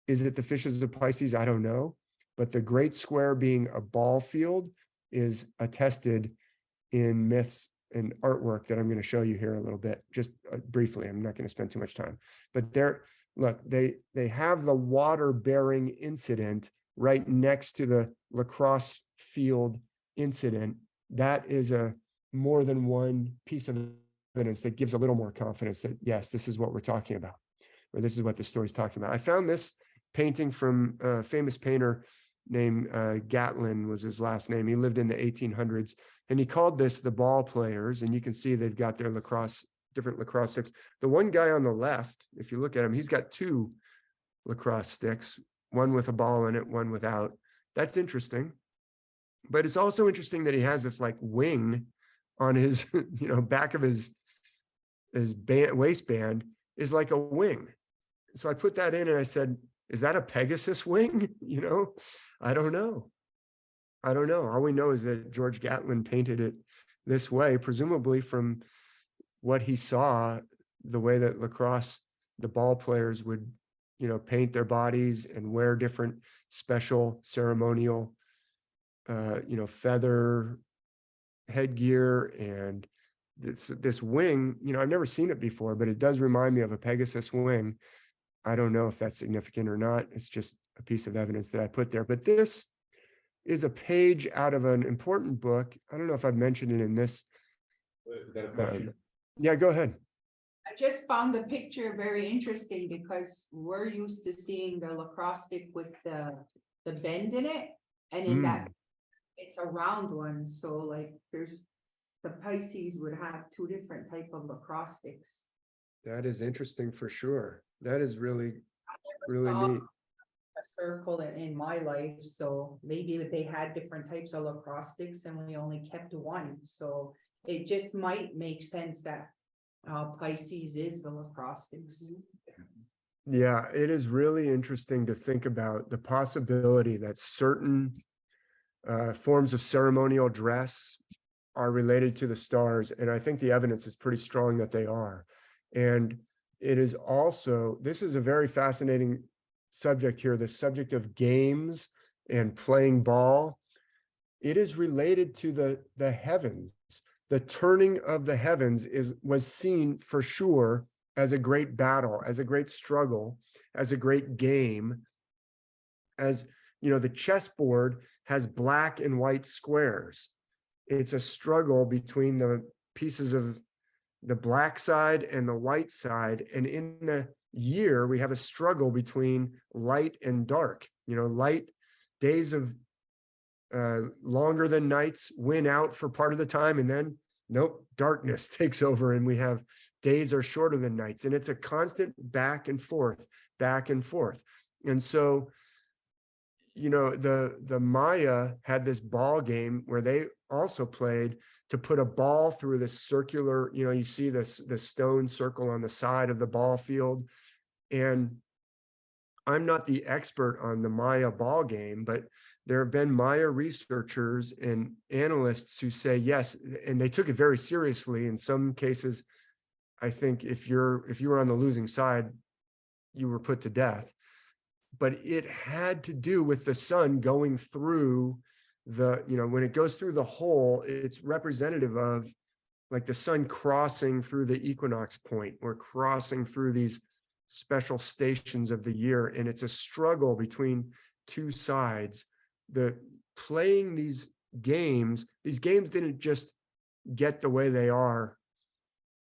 Is it the fishes of Pisces? I don't know. But the Great Square being a ball field is attested in myths and artwork that I'm going to show you here a little bit, just briefly. I'm not going to spend too much time. But look, they have the water bearing incident right next to the lacrosse field incident. That is a more than one piece of evidence that gives a little more confidence that yes, this is what we're talking about, or this is what the story's talking about. I found this painting from a famous painter named Gatlin was his last name. He lived in the 1800s, and he called this the ball players. And you can see they've got their different lacrosse sticks. The one guy on the left, if you look at him, he's got two lacrosse sticks, one with a ball in it, one without. That's interesting. But it's also interesting that he has this like wing on his, back of his waistband is like a wing. So I put that in and I said, is that a Pegasus wing? I don't know. All we know is that George Gatlin painted it this way, presumably from what he saw, the way that lacrosse, the ball players would, paint their bodies and wear different special ceremonial, feather headgear. And this wing, I've never seen it before, but it does remind me of a Pegasus wing. I don't know if that's significant or not. It's just a piece of evidence that I put there. But this is a page out of an important book. I don't know if I've mentioned it in this. Got a question? Yeah, go ahead. I just found the picture very interesting because we're used to seeing the lacrosse stick with the bend in it, and in that it's a round one. So like there's the Pisces would have two different type of lacrosse sticks. That is interesting for sure. That is really Saw neat. a circle in my life, so maybe they had different types of lacrosse sticks and we only kept one. So it just might make sense that Pisces is the lacrosse sticks. Yeah, it is really interesting to think about the possibility that certain forms of ceremonial dress are related to the stars. And I think the evidence is pretty strong that they are. And it is also, this is a very fascinating subject here, the subject of games and playing ball. It is related to the heavens. The turning of the heavens was seen for sure as a great battle, as a great struggle, as a great game. As the chessboard has black and white squares. It's a struggle between the pieces of the black side and the white side. And in the year, we have a struggle between light and dark. Light days of longer than nights win out for part of the time, and then nope, darkness takes over and we have days are shorter than nights, and it's a constant back and forth. And so the Maya had this ball game where they also played to put a ball through this circular, you see the stone circle on the side of the ball field. And I'm not the expert on the Maya ball game, but there have been Maya researchers and analysts who say yes, and they took it very seriously. In some cases, I think if you were on the losing side, you were put to death. But it had to do with the sun going through when it goes through the hole, it's representative of like the sun crossing through the equinox point or crossing through these special stations of the year. And it's a struggle between two sides. Playing these games didn't just get the way they are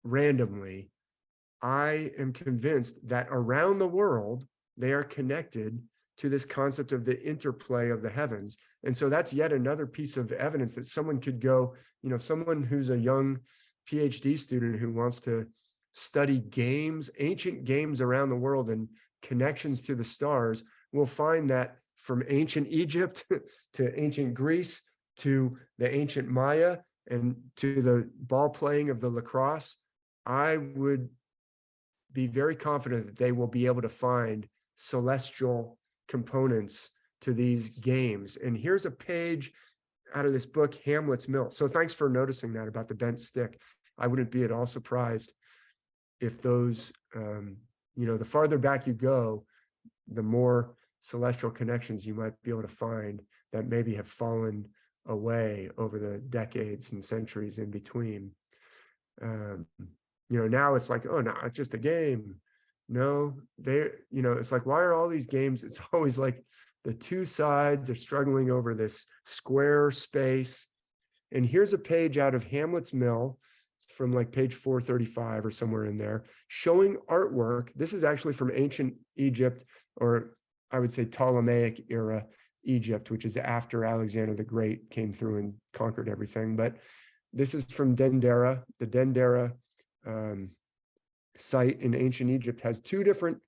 randomly. I am convinced that around the world, they are connected to this concept of the interplay of the heavens. And so that's yet another piece of evidence that someone could go, someone who's a young PhD student who wants to study games, ancient games around the world and connections to the stars, will find that from ancient Egypt to ancient Greece to the ancient Maya and to the ball playing of the lacrosse, I would be very confident that they will be able to find celestial components to these games. And here's a page out of this book, Hamlet's Mill. So thanks for noticing that about the bent stick. I wouldn't be at all surprised if those, the farther back you go, the more celestial connections you might be able to find that maybe have fallen away over the decades and centuries in between. Now it's like, oh, no, it's just a game. No, it's like, why are all these games? It's always like the two sides are struggling over this square space. And here's a page out of Hamlet's Mill from like page 435 or somewhere in there, showing artwork. This is actually from ancient Egypt, or I would say Ptolemaic era Egypt, which is after Alexander the Great came through and conquered everything. But this is from Dendera. The Dendera site in ancient Egypt has two different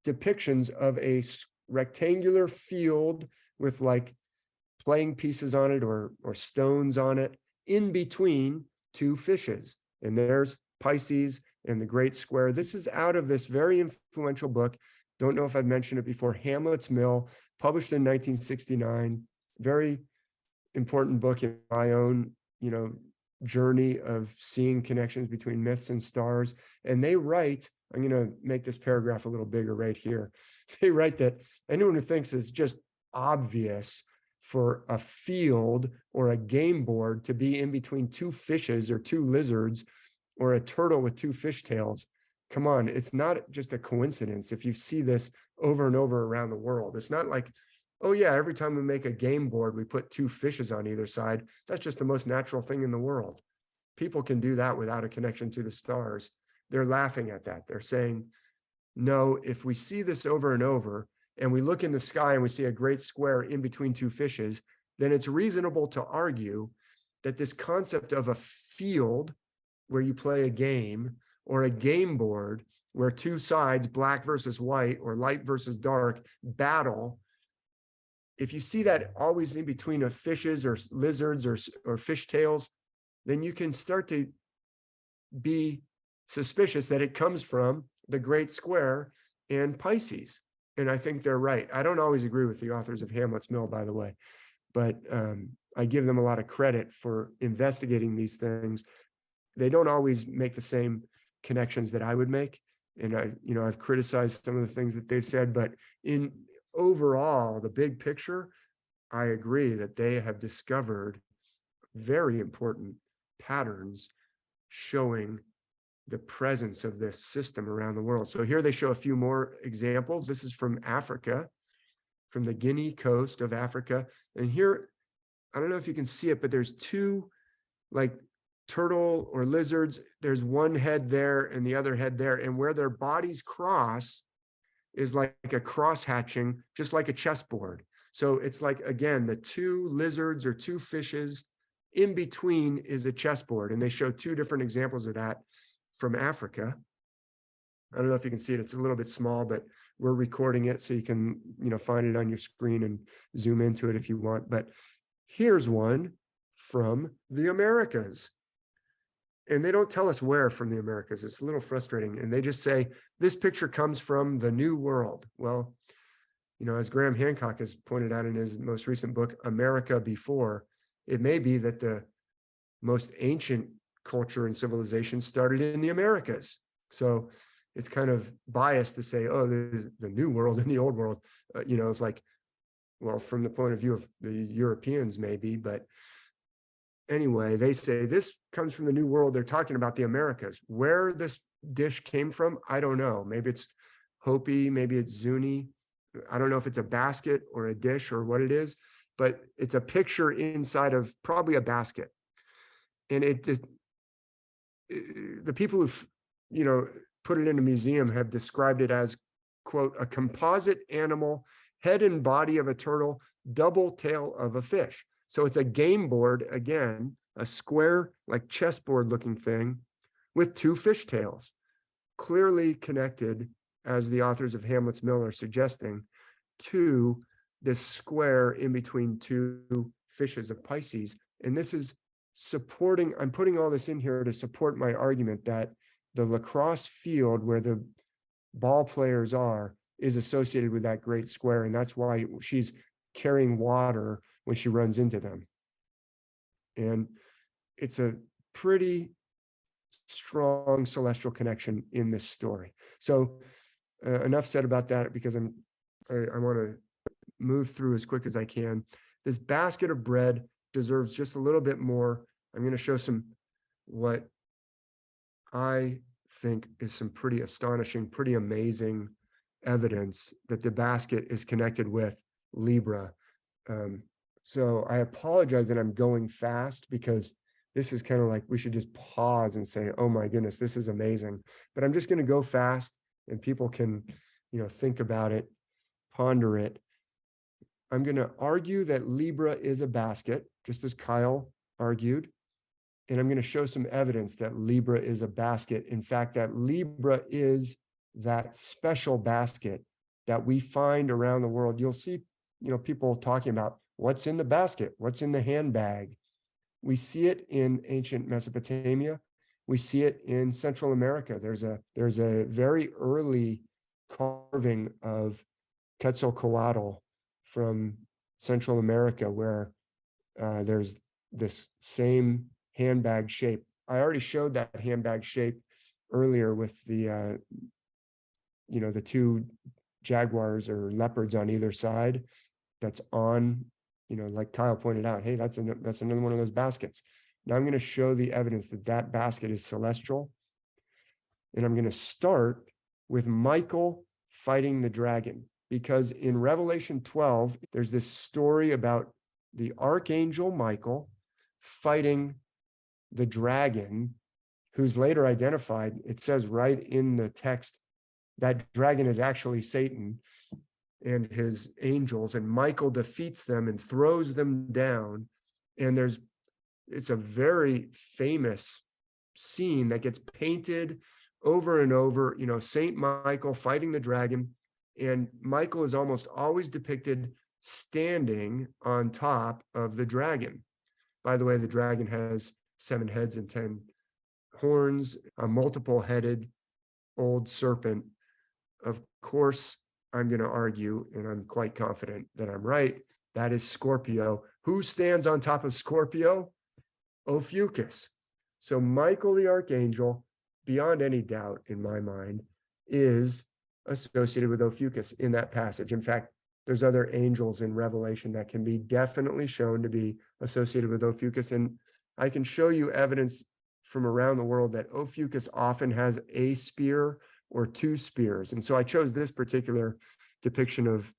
depictions of a rectangular field with like playing pieces on it or stones on it in between two fishes. And there's Pisces and the Great Square. This is out of this very influential book. Don't know if I've mentioned it before, Hamlet's Mill, published in 1969. Very important book in my own, journey of seeing connections between myths and stars. And they write, I'm going to make this paragraph a little bigger right here. They write that anyone who thinks it's just obvious for a field or a game board to be in between two fishes or two lizards or a turtle with two fishtails, come on, it's not just a coincidence. If you see this over and over around the world, it's not like, oh yeah, every time we make a game board, we put two fishes on either side. That's just the most natural thing in the world. People can do that without a connection to the stars. They're laughing at that. They're saying, no, if we see this over and over, and we look in the sky and we see a great square in between two fishes, then it's reasonable to argue that this concept of a field where you play a game or a game board where two sides, black versus white or light versus dark, battle, if you see that always in between of fishes or lizards or fishtails, then you can start to be suspicious that it comes from the Great Square and Pisces. And I think they're right. I don't always agree with the authors of Hamlet's Mill, by the way, but I give them a lot of credit for investigating these things. They don't always make the same connections that I would make. And I've criticized some of the things that they've said, but in overall, the big picture, I agree that they have discovered very important patterns showing the presence of this system around the world. So here they show a few more examples. This is from Africa, from the Guinea coast of Africa. And here, I don't know if you can see it, but there's two like turtle or lizards, there's one head there and the other head there, and where their bodies cross is like a cross hatching, just like a chessboard. So it's like, again, the two lizards or two fishes in between is a chessboard. And they show two different examples of that from Africa. I don't know if you can see it. It's a little bit small, but we're recording it so you can, find it on your screen and zoom into it if you want. But here's one from the Americas. And they don't tell us where from the Americas. It's a little frustrating. And they just say, this picture comes from the New World. Well, as Graham Hancock has pointed out in his most recent book, America Before, it may be that the most ancient culture and civilization started in the Americas. So it's kind of biased to say, oh, there's the New World and the Old World. It's like, well, from the point of view of the Europeans, maybe, but anyway, they say this comes from the New World. They're talking about the Americas. Where this dish came from, I don't know. Maybe it's Hopi, maybe it's Zuni. I don't know if it's a basket or a dish or what it is, but it's a picture inside of probably a basket. And the people who've, put it in a museum have described it as, quote, a composite animal, head and body of a turtle, double tail of a fish. So it's a game board, again, a square, like chessboard looking thing with two fish tails, clearly connected, as the authors of Hamlet's Mill are suggesting, to this square in between two fishes of Pisces. And this is supporting, I'm putting all this in here to support my argument that the lacrosse field where the ball players are is associated with that great square. And that's why she's carrying water when she runs into them. And it's a pretty strong celestial connection in this story. So enough said about that, because I want to move through as quick as I can. This basket of bread deserves just a little bit more. I'm going to show some what I think is some pretty astonishing, pretty amazing evidence that the basket is connected with Libra. So I apologize that I'm going fast, because this is kind of like we should just pause and say, oh my goodness, this is amazing. But I'm just going to go fast and people can, think about it, ponder it. I'm going to argue that Libra is a basket, just as Kyle argued. And I'm going to show some evidence that Libra is a basket. In fact, that Libra is that special basket that we find around the world. You'll see, people talking about what's in the basket, what's in the handbag. We see it in ancient Mesopotamia. We see it in Central America. There's a very early carving of Quetzalcoatl from Central America where there's this same handbag shape. I already showed that handbag shape earlier with the the two jaguars or leopards on either side. That's on, like Kyle pointed out, hey, that's another one of those baskets. Now I'm going to show the evidence that that basket is celestial. And I'm going to start with Michael fighting the dragon, because in Revelation 12, there's this story about the archangel Michael fighting the dragon, who's later identified. It says right in the text that dragon is actually Satan and his angels, and Michael defeats them and throws them down. And it's a very famous scene that gets painted over and over, Saint Michael fighting the dragon. And Michael is almost always depicted standing on top of the dragon. By the way, the dragon has 7 heads and 10 horns, a multiple-headed old serpent. Of course, I'm going to argue, and I'm quite confident that I'm right, that is Scorpio. Who stands on top of Scorpio? Ophiuchus. So Michael the archangel, beyond any doubt in my mind, is associated with Ophiuchus in that passage. In fact, there's other angels in Revelation that can be definitely shown to be associated with Ophiuchus. And I can show you evidence from around the world that Ophiuchus often has a spear or 2 spears. And so I chose this particular depiction of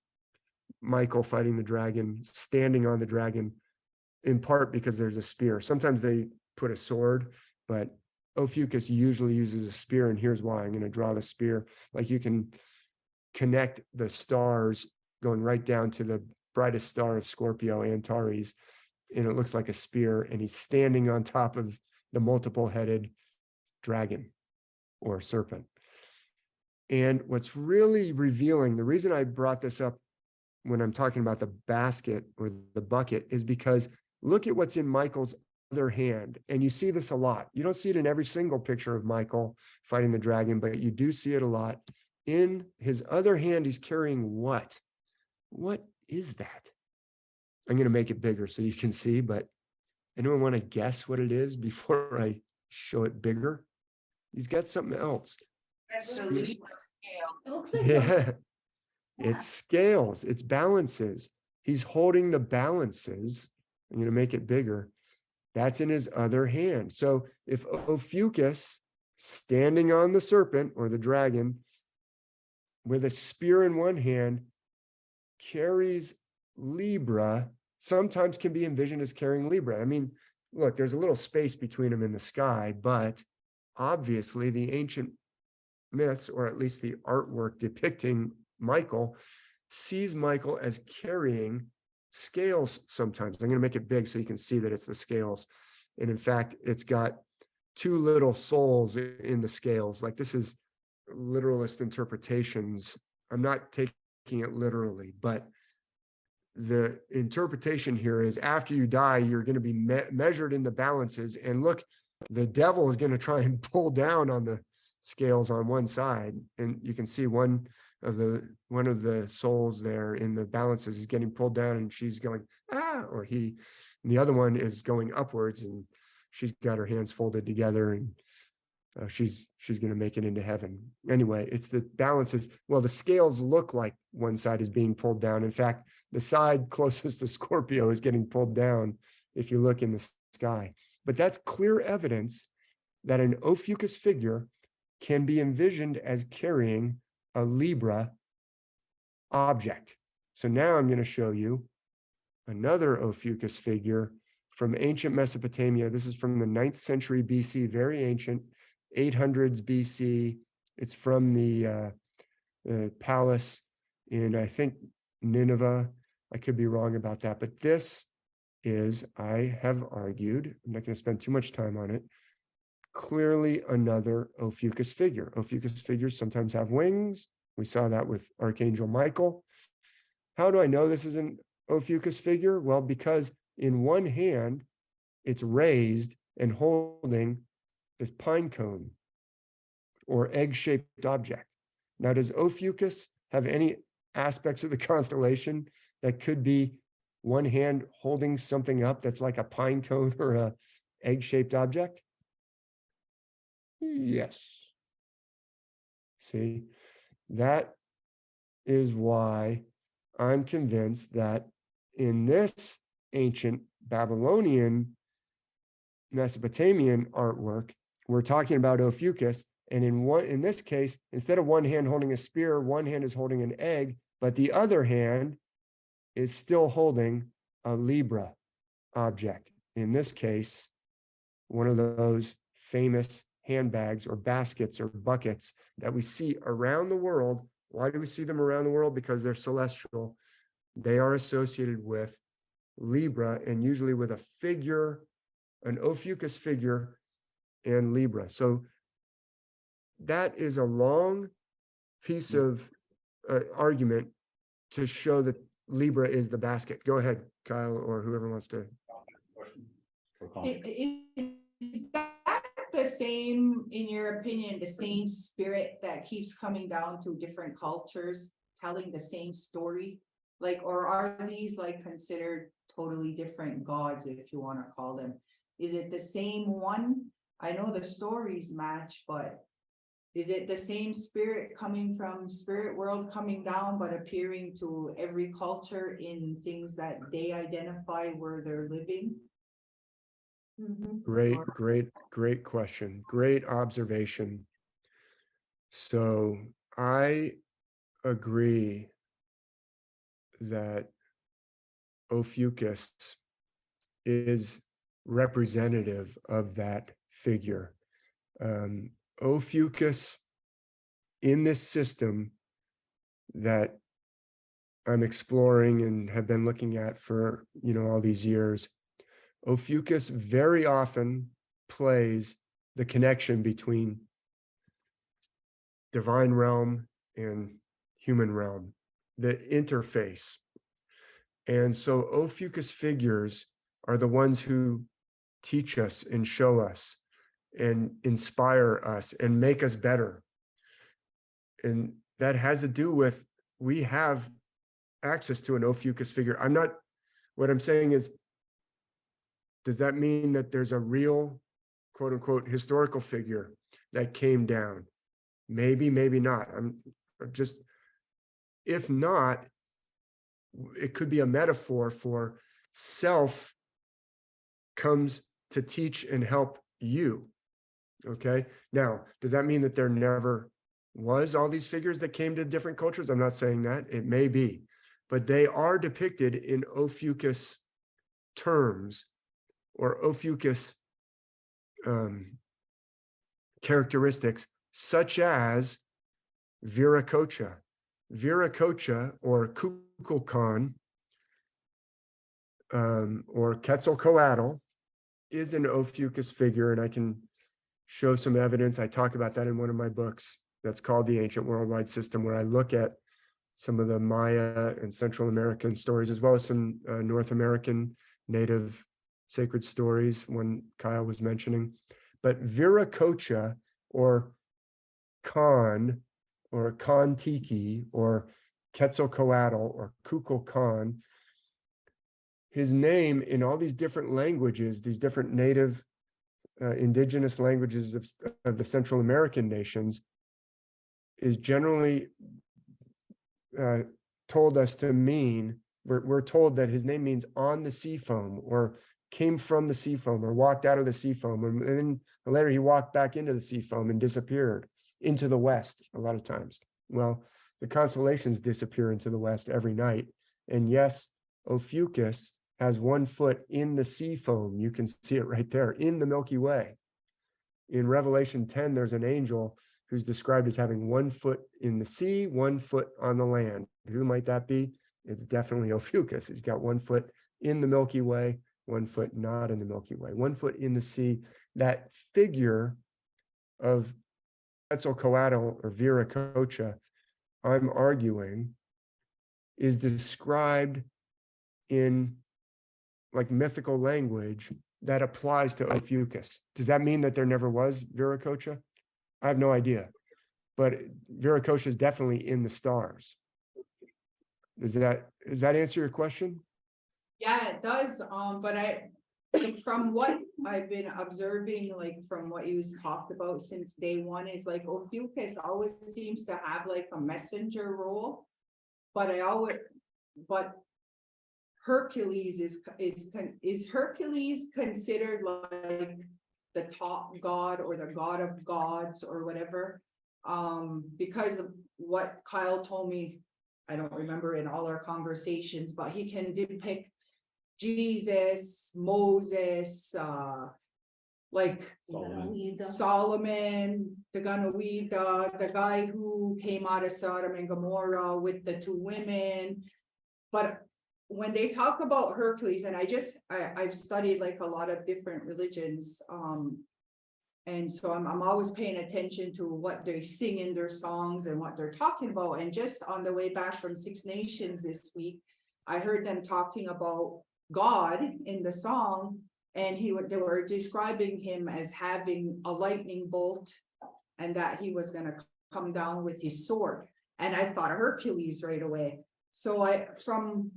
Michael fighting the dragon, standing on the dragon, in part because there's a spear. Sometimes they put a sword, but Ophiuchus usually uses a spear, and here's why. I'm going to draw the spear. Like you can connect the stars going right down to the brightest star of Scorpio, Antares, and it looks like a spear, and he's standing on top of the multiple-headed dragon or serpent. And what's really revealing, the reason I brought this up when I'm talking about the basket or the bucket is because look at what's in Michael's other hand. And you see this a lot. You don't see it in every single picture of Michael fighting the dragon, but you do see it a lot. In his other hand, he's carrying what? What is that? I'm going to make it bigger so you can see, but anyone want to guess what it is before I show it bigger? He's got something else. That's a Libra scale. It looks like Yeah, it's scales, it's balances. He's holding the balances. I'm going to make it bigger. That's in his other hand. So if Ophiuchus, standing on the serpent or the dragon with a spear in one hand, carries Libra, sometimes can be envisioned as carrying Libra. I mean, look, there's a little space between them in the sky, but obviously the ancient myths, or at least the artwork depicting Michael, sees Michael as carrying scales sometimes. I'm going to make it big so you can see that it's the scales. And in fact, it's got two little souls in the scales. Like this is literalist interpretations. I'm not taking it literally, but the interpretation here is after you die, you're going to be measured in the balances. And look, the devil is going to try and pull down on the scales on one side, and you can see one of the souls there in the balances is getting pulled down, and she's going or he, and the other one is going upwards, and she's got her hands folded together, and she's going to make it into heaven. Anyway, it's the balances. Well, the scales look like one side is being pulled down. In fact, the side closest to Scorpio is getting pulled down if you look in the sky. But that's clear evidence that an Ophiuchus figure can be envisioned as carrying a Libra object. So now I'm going to show you another Ophiuchus figure from ancient Mesopotamia. This is from the 9th century BC, very ancient, 800s BC. It's from the palace in, I think, Nineveh. I could be wrong about that, but this is, I have argued, I'm not going to spend too much time on it, clearly another Ophiuchus figure. Ophiuchus figures sometimes have wings. We saw that with Archangel Michael. How do I know this is an Ophiuchus figure? Well, because in one hand, it's raised and holding this pine cone or egg-shaped object. Now, does Ophiuchus have any aspects of the constellation that could be one hand holding something up that's like a pine cone or a egg-shaped object? Yes. See, that is why I'm convinced that in this ancient Babylonian Mesopotamian artwork, we're talking about Ophiuchus, and in this case, instead of one hand holding a spear, one hand is holding an egg, but the other hand is still holding a Libra object. In this case, one of those famous handbags or baskets or buckets that we see around the world. Why do we see them around the world? Because they're celestial. They are associated with Libra and usually with a figure, an Ophiuchus figure and Libra. So that is a long piece of argument to show that Libra is the basket. Go ahead, Kyle, or whoever wants to. Is that the same, in your opinion, the same spirit that keeps coming down to different cultures, telling the same story? Like, or are these like considered totally different gods, if you want to call them? Is it the same one? I know the stories match, but is it the same spirit coming from spirit world coming down, but appearing to every culture in things that they identify where they're living? Great question. Great observation. So I agree that Ophiuchus is representative of that figure. Ophiuchus in this system that I'm exploring and have been looking at for, all these years, Ophiuchus very often plays the connection between divine realm and human realm, the interface. And so Ophiuchus figures are the ones who teach us and show us and inspire us and make us better. And that has to do with, we have access to an Ophiuchus figure. What I'm saying is, does that mean that there's a real, quote unquote, historical figure that came down? Maybe, maybe not. If not, it could be a metaphor for self comes to teach and help you. Okay. Now, does that mean that there never was all these figures that came to different cultures? I'm not saying that. It may be, but they are depicted in Ophiuchus terms or Ophiuchus characteristics, such as Viracocha. Viracocha or Kukulkan or Quetzalcoatl is an Ophiuchus figure, and I can show some evidence. I talk about that in one of my books that's called The Ancient Worldwide System, where I look at some of the Maya and Central American stories, as well as some North American native sacred stories, one Kyle was mentioning. But Viracocha or Khan or Kon-Tiki or Quetzalcoatl or Kukulkan, his name in all these different languages, these different native indigenous languages of the Central American nations, is generally told us to mean, we're told that his name means on the sea foam, or came from the sea foam, or walked out of the sea foam, and then later he walked back into the sea foam and disappeared into the west a lot of times. Well, the constellations disappear into the west every night, and yes, Ophiuchus has 1 foot in the sea foam. You can see it right there in the Milky Way. In Revelation 10, there's an angel who's described as having 1 foot in the sea, 1 foot on the land. Who might that be? It's definitely Ophiuchus. He's got 1 foot in the Milky Way, 1 foot not in the Milky Way, 1 foot in the sea. That figure of Quetzalcoatl or Viracocha, I'm arguing, is described in like mythical language that applies to Ophiuchus. Does that mean that there never was Viracocha? I have no idea, but Viracocha is definitely in the stars. Does that answer your question? Yeah, it does, but from what I've been observing, like from what you talked about since day one, is like Ophiuchus always seems to have like a messenger role, but Hercules is Hercules considered like the top god or the god of gods or whatever? Because of what Kyle told me, I don't remember in all our conversations, but he can depict Jesus, Moses, like Solomon, the Ganawida, the guy who came out of Sodom and Gomorrah with the 2 women. But when they talk about Hercules, and I've studied like a lot of different religions, and so I'm always paying attention to what they sing in their songs and what they're talking about. And just on the way back from Six Nations this week, I heard them talking about God in the song, and they were describing him as having a lightning bolt and that he was going to come down with his sword. And I thought of Hercules right away. So from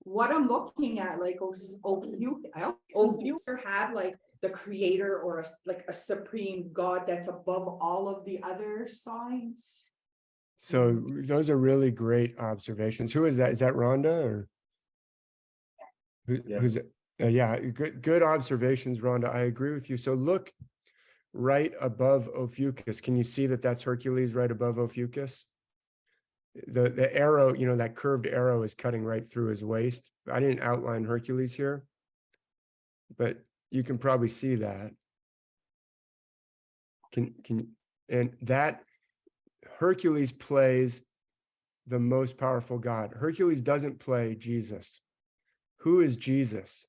what I'm looking at, like Ophiuchus have like the creator or a supreme god that's above all of the other signs. So those are really great observations. Who is that? Is that Rhonda or? Who's it? Yeah, good observations, Rhonda. I agree with you. So look right above Ophiuchus. Can you see that that's Hercules right above Ophiuchus? The arrow, that curved arrow is cutting right through his waist. I didn't outline Hercules here, but You can probably see that. And that Hercules plays the most powerful God. Hercules doesn't play Jesus. Who is Jesus?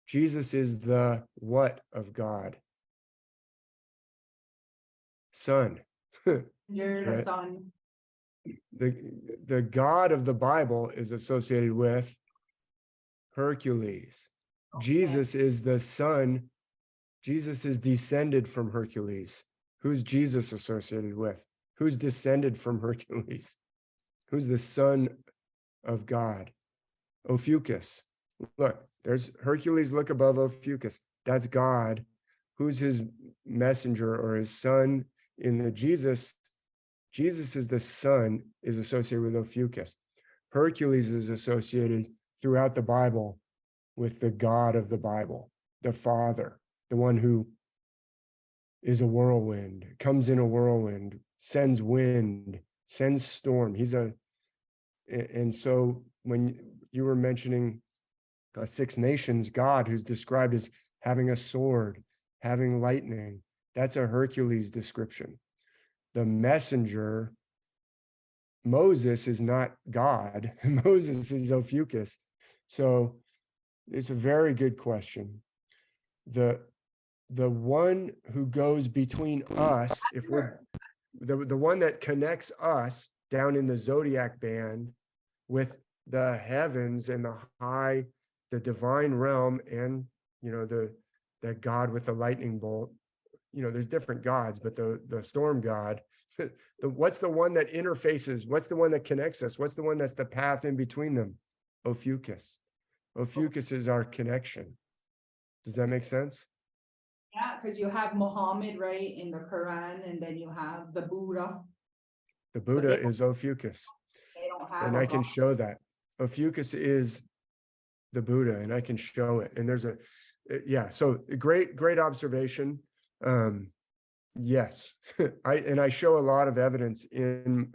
Jesus is the what of God? Son. You're the Right. son. The God of the Bible is associated with Hercules. Jesus is the son. Jesus is descended from Hercules. Who's Jesus associated with? Who's descended from Hercules? Who's the son of God? Ophiuchus. Look, there's Hercules, look above Ophiuchus. That's God. Who's his messenger or his son in the Jesus? Jesus is the son, is associated with Ophiuchus. Hercules is associated throughout the Bible with the God of the Bible, the Father, the one who is a whirlwind, comes in a whirlwind, sends wind, sends storm. And so when you were mentioning Six Nations God, who's described as having a sword, having lightning, that's a Hercules description. The messenger, Moses, is not God. Moses is Ophiuchus. So it's a very good question. The one who goes between us, if we're the one that connects us down in the zodiac band with the heavens and the divine realm, and that God with the lightning bolt. There's different gods, but the storm god, what's the one that interfaces? What's the one that connects us? What's the one that's the path in between them? Ophiuchus. Ophiuchus is our connection. Does that make sense? Yeah, because you have Muhammad, right, in the Quran, and then you have the Buddha. The Buddha they- is Ophiuchus, They don't have. and a I can God. show that. Ophiuchus is the Buddha, and I can show it. And there's yeah, so great observation. Yes, I show a lot of evidence in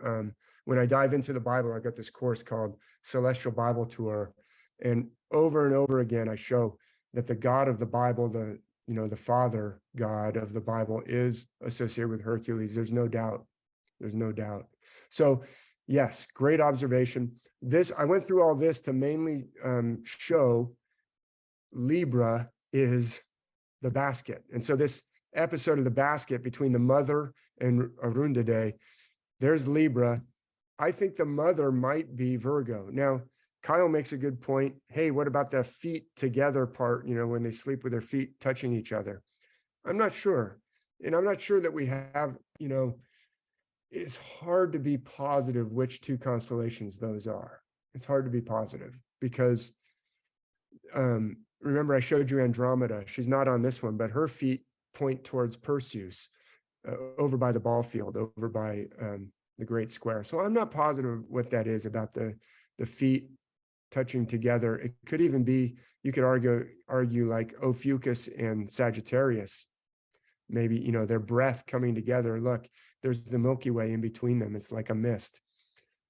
when I dive into the Bible. I got this course called Celestial Bible Tour, and over again I show that the God of the Bible, the Father God of the Bible, is associated with Hercules. There's no doubt. So yes, great observation. I went through all this to mainly show Libra is the basket. And so this episode of the basket between the mother and Arundhate, there's Libra. I think the mother might be Virgo. Now, Kyle makes a good point. Hey, what about the feet together part, when they sleep with their feet touching each other? I'm not sure. And I'm not sure that we have, it's hard to be positive which two constellations those are. It's hard to be positive because remember I showed you Andromeda. She's not on this one, but her feet point towards Perseus, over by the ball field, over by the Great Square. So I'm not positive what that is about the feet touching together. It could even be, you could argue like Ophiuchus and Sagittarius, maybe, their breath coming together. Look, there's the Milky Way in between them. It's like a mist.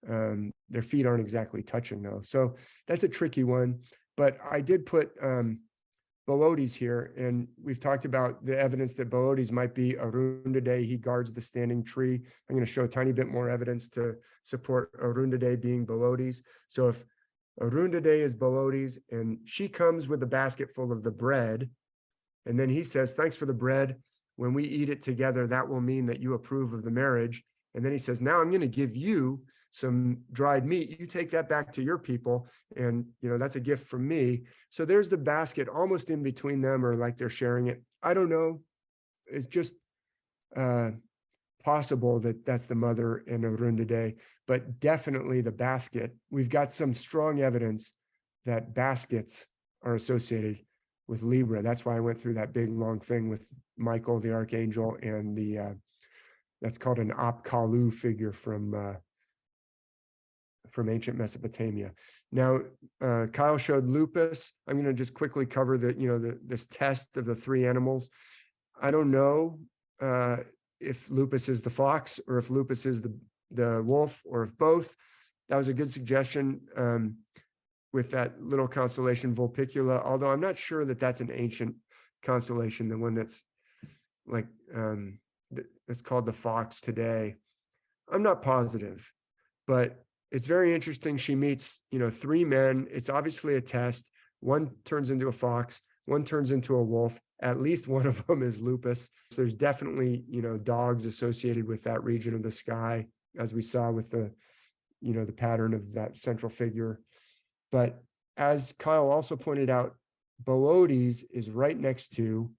Their feet aren't exactly touching though. So that's a tricky one, but I did put Boötes here, and we've talked about the evidence that Boötes might be Arundhate. He guards the standing tree. I'm going to show a tiny bit more evidence to support Arundhate being Boötes. So if Arundhate is Boötes and she comes with a basket full of the bread, and then he says, thanks for the bread. When we eat it together, that will mean that you approve of the marriage. And then he says, now I'm going to give you some dried meat. You take that back to your people. And, that's a gift from me. So there's the basket almost in between them, or like they're sharing it. I don't know. It's just possible that that's the mother and Arundhate, but definitely the basket. We've got some strong evidence that baskets are associated with Libra. That's why I went through that big long thing with Michael, the archangel, and that's called an Apkallu figure from ancient Mesopotamia. Now, Kyle showed lupus. I'm going to just quickly cover this test of the three animals. I don't know if lupus is the fox or if lupus is the wolf, or if both. That was a good suggestion with that little constellation Vulpicula, although I'm not sure that that's an ancient constellation, the one that's like, it's called the Fox today. I'm not positive, but it's very interesting. She meets, 3 men. It's obviously a test. One turns into a fox, one turns into a wolf. At least one of them is lupus. So there's definitely, dogs associated with that region of the sky, as we saw with the, the pattern of that central figure. But as Kyle also pointed out, Boötes is right next to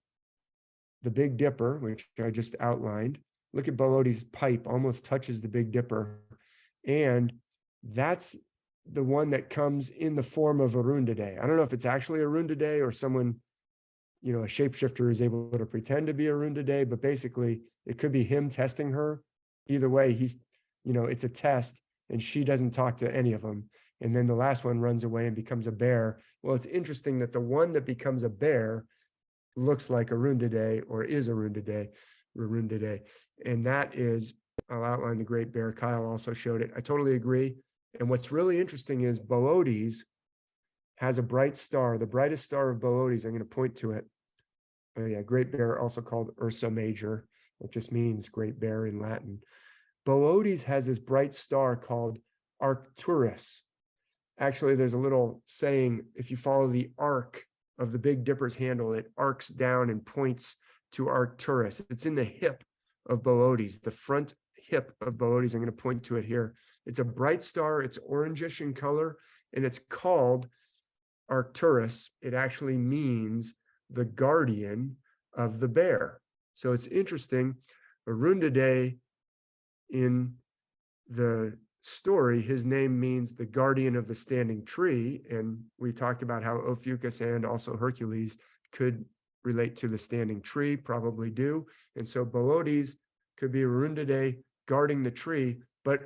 the Big Dipper, which I just outlined. Look at Boötes' pipe, almost touches the Big Dipper. And that's the one that comes in the form of Arundhadeh. I don't know if it's actually Arundhadeh or someone, a shapeshifter is able to pretend to be Arundhadeh, but basically it could be him testing her. Either way, he's, it's a test and she doesn't talk to any of them. And then the last one runs away and becomes a bear. Well, it's interesting that the one that becomes a bear looks like Arundhadeh or is Arundhadeh. And that is, I'll outline the Great Bear. Kyle also showed it. I totally agree. And what's really interesting is Boötes has a bright star, the brightest star of Boötes. I'm going to point to it. Oh yeah, Great Bear, also called Ursa Major. It just means Great Bear in Latin. Boötes has this bright star called Arcturus. Actually, there's a little saying, if you follow the arc of the Big Dipper's handle, it arcs down and points to Arcturus. It's in the hip of Boötes, the front hip of Boötes. I'm going to point to it here. It's a bright star. It's orangish in color, and it's called Arcturus. It actually means the guardian of the bear. So it's interesting. Arundhadeh, in the story, his name means the guardian of the standing tree. And we talked about how Ophiuchus and also Hercules could relate to the standing tree, probably do. And so Boötes could be Arundhadeh guarding the tree, but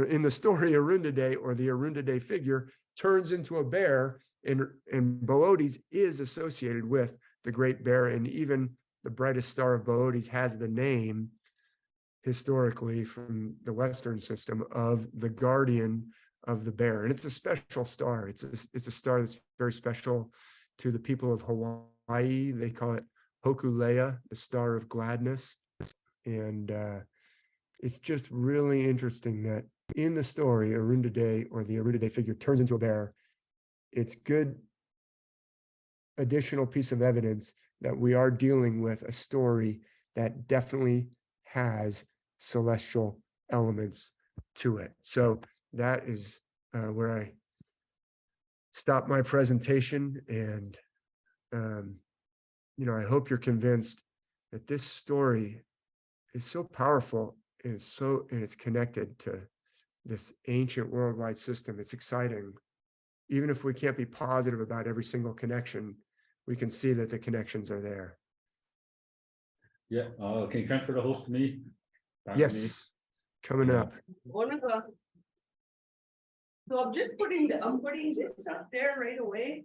in the story, Arundhadeh, or the Arundhadeh figure, turns into a bear, and Boötes is associated with the Great Bear, and even the brightest star of Boötes has the name, historically from the Western system, of the guardian of the bear. And it's a special star. It's a star that's very special to the people of Hawaii. They call it Hokulea, the star of gladness. And it's just really interesting that in the story, Arundhadeh, or the Arundhadeh figure, turns into a bear. It's good additional piece of evidence that we are dealing with a story that definitely has celestial elements to it. So that is where I stop my presentation. And, I hope you're convinced that this story is so powerful and it's connected to this ancient worldwide system. It's exciting. Even if we can't be positive about every single connection, we can see that the connections are there. Yeah, can you transfer the host to me? Back to me? Yes, coming up. One of the. So I'm just putting this up there right away.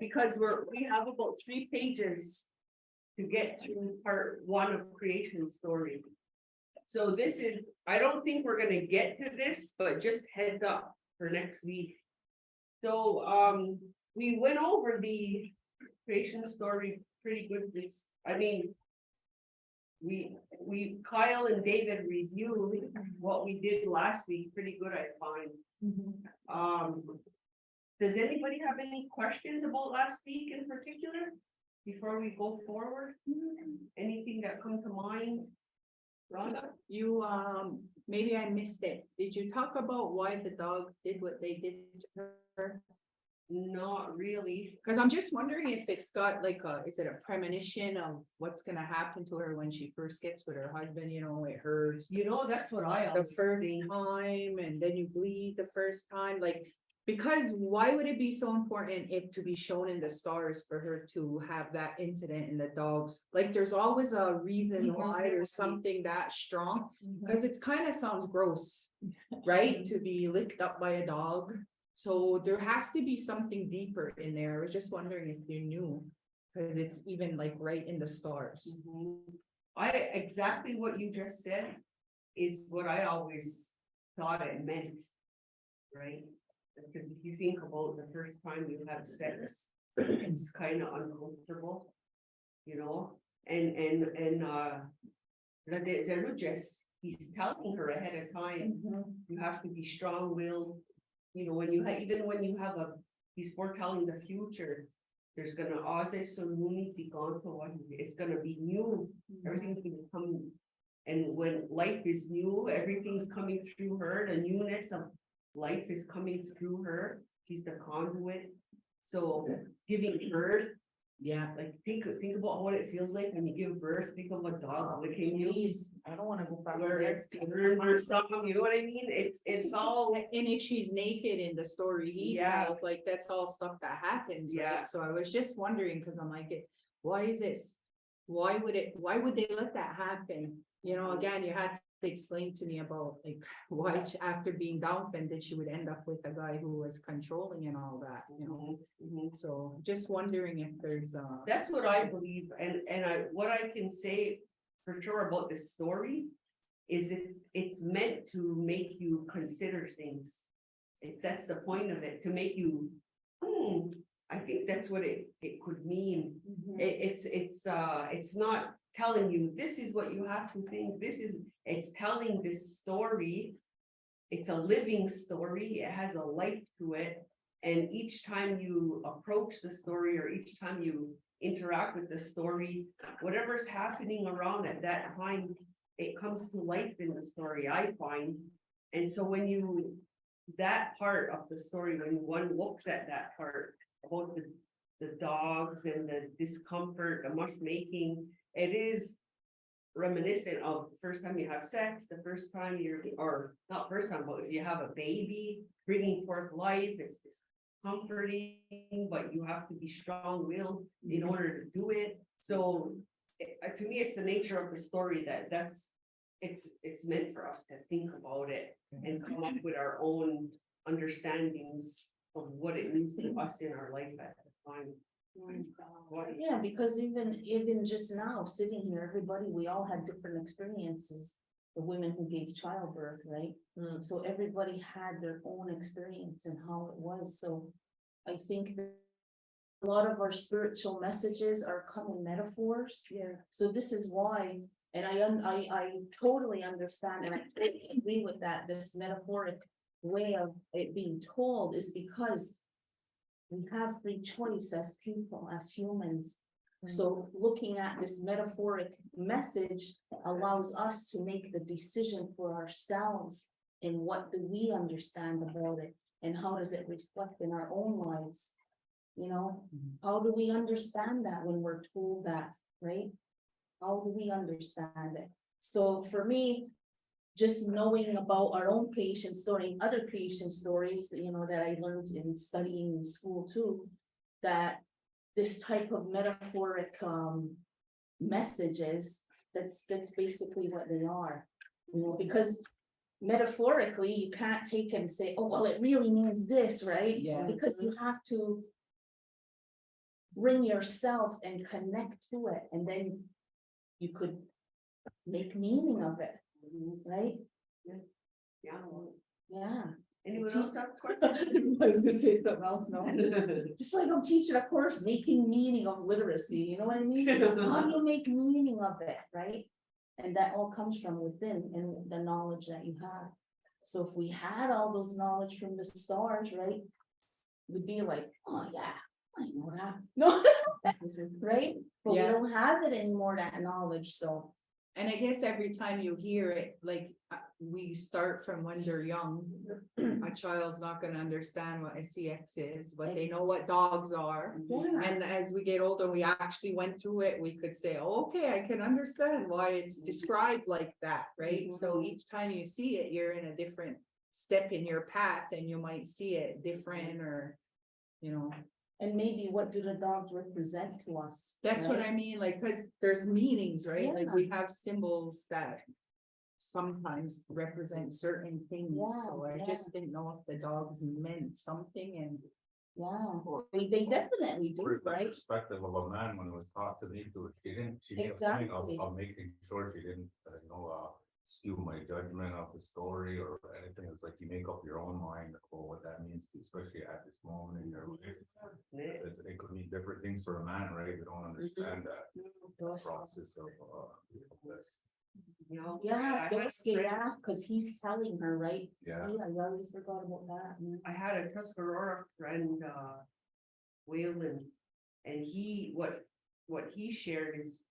Because we have about 3 pages to get through part 1 of creation story. So this is, I don't think we're gonna get to this, but just heads up for next week. So we went over the creation story pretty good. Kyle and David reviewed what we did last week pretty good, I find. Does anybody have any questions about last week in particular before we go forward? Anything that come to mind? Rhonda? You, maybe I missed it. Did you talk about why the dogs did what they did to her? Not really. Because I'm just wondering if it's got like is it a premonition of what's gonna happen to her when she first gets with her husband, it hurts. That's what I The always first think. time, and then you bleed the first time, because why would it be so important if to be shown in the stars for her to have that incident in the dogs? Like, there's always a reason why there's something that strong, because it's kind of sounds gross, right? To be licked up by a dog. So there has to be something deeper in there. I was just wondering if you knew, because it's even like right in the stars. Exactly what you just said is what I always thought it meant, right? Because if you think about the first time you have sex, it's kind of uncomfortable, you know, and Zerujas, he's telling her ahead of time, you have to be strong-willed, you know, when you even when you have he's foretelling the future, there's gonna it's gonna be new, everything's gonna come, and when life is new, everything's coming through her, the newness of life is coming through her, she's the conduit. So giving birth, Yeah. like think about what it feels like when you give birth, think of a dog licking you. Please, I don't wanna go back Where there. it's or something, you know what I mean? It's all, And if she's naked in the story he Yeah. tells, like, that's all stuff that happens, Yeah. right? So I was just wondering, cause I'm like, why is this? Why would they let that happen? You know, again, you had to explain to me about like why after being downfended, she would end up with a guy who was controlling and all that, you know? So just wondering if there's that's what I believe, and what I can say for sure about this story is it's meant to make you consider things. That's the point of it, to make you, I think that's what it could mean. It's not telling you, this is what you have to think, it's telling this story. It's a living story, it has a life to it. And each time you approach the story, or each time you interact with the story, whatever's happening around at that time, it comes to life in the story, I find. And so when that part of the story, when one looks at that part about the dogs and the discomfort, the mush making, it is reminiscent of the first time you have sex, the first time or not first time, but if you have a baby, bringing forth life, it's discomforting, but you have to be strong-willed in order to do it. So to me, it's the nature of the story it's meant for us to think about it and come up with our own understandings of what it means to us in our life at the time. Yeah, because even just now, sitting here, everybody, we all had different experiences. The women who gave childbirth, right? So everybody had their own experience and how it was. So I think that a lot of our spiritual messages are common metaphors. Yeah. So this is why, and I totally understand, and I totally agree with that. This metaphoric way of it being told is because we have free choice as people, as humans. So looking at this metaphoric message allows us to make the decision for ourselves and what do we understand about it and how does it reflect in our own lives? You know, how do we understand that when we're told that, right? How do we understand it? So for me, just knowing about our own creation story and other creation stories, you know, that I learned in studying in school too, that this type of metaphoric messages, that's basically what they are, you know, because metaphorically you can't take and say, oh, well, it really means this, right? Yeah. Because you have to bring yourself and connect to it, and then you could make meaning of it. Right? Yeah. Anyone else have a I was gonna say something else, no. question? Just like I'm teaching a course, making meaning of literacy, you know what I mean? How do you make meaning of it, right? And that all comes from within and the knowledge that you have. So if we had all those knowledge from the stars, right? We'd be like, oh yeah, I know that. No, right? But Yeah. we don't have it anymore, that knowledge, so. And I guess every time you hear it, like we start from when they're young, a child's not gonna understand what a CX is, but they know what dogs are. Yeah. And as we get older, we actually went through it, we could say, oh, okay, I can understand why it's described like that, right? So each time you see it, you're in a different step in your path and you might see it different or, you know. And maybe what do the dogs represent to us? That's what I mean, like, cause there's meanings, right? Like Yeah. we have symbols that sometimes represent certain things. Yeah, So I yeah. just didn't know if the dogs meant something and. Yeah, they definitely do, Where's the right? perspective of a man when it was taught to me to, she made a point Exactly. of making sure she didn't, skew my judgment of the story or anything. It's like you make up your own mind about what that means to, especially at this moment in your life. It could mean different things for a man, right? We don't understand that process of this. You know, Yeah, I had a friend- yeah, because he's telling her, right? Yeah. See, I already forgot about that. I had a Tuscarora friend, Whalen, and what he shared is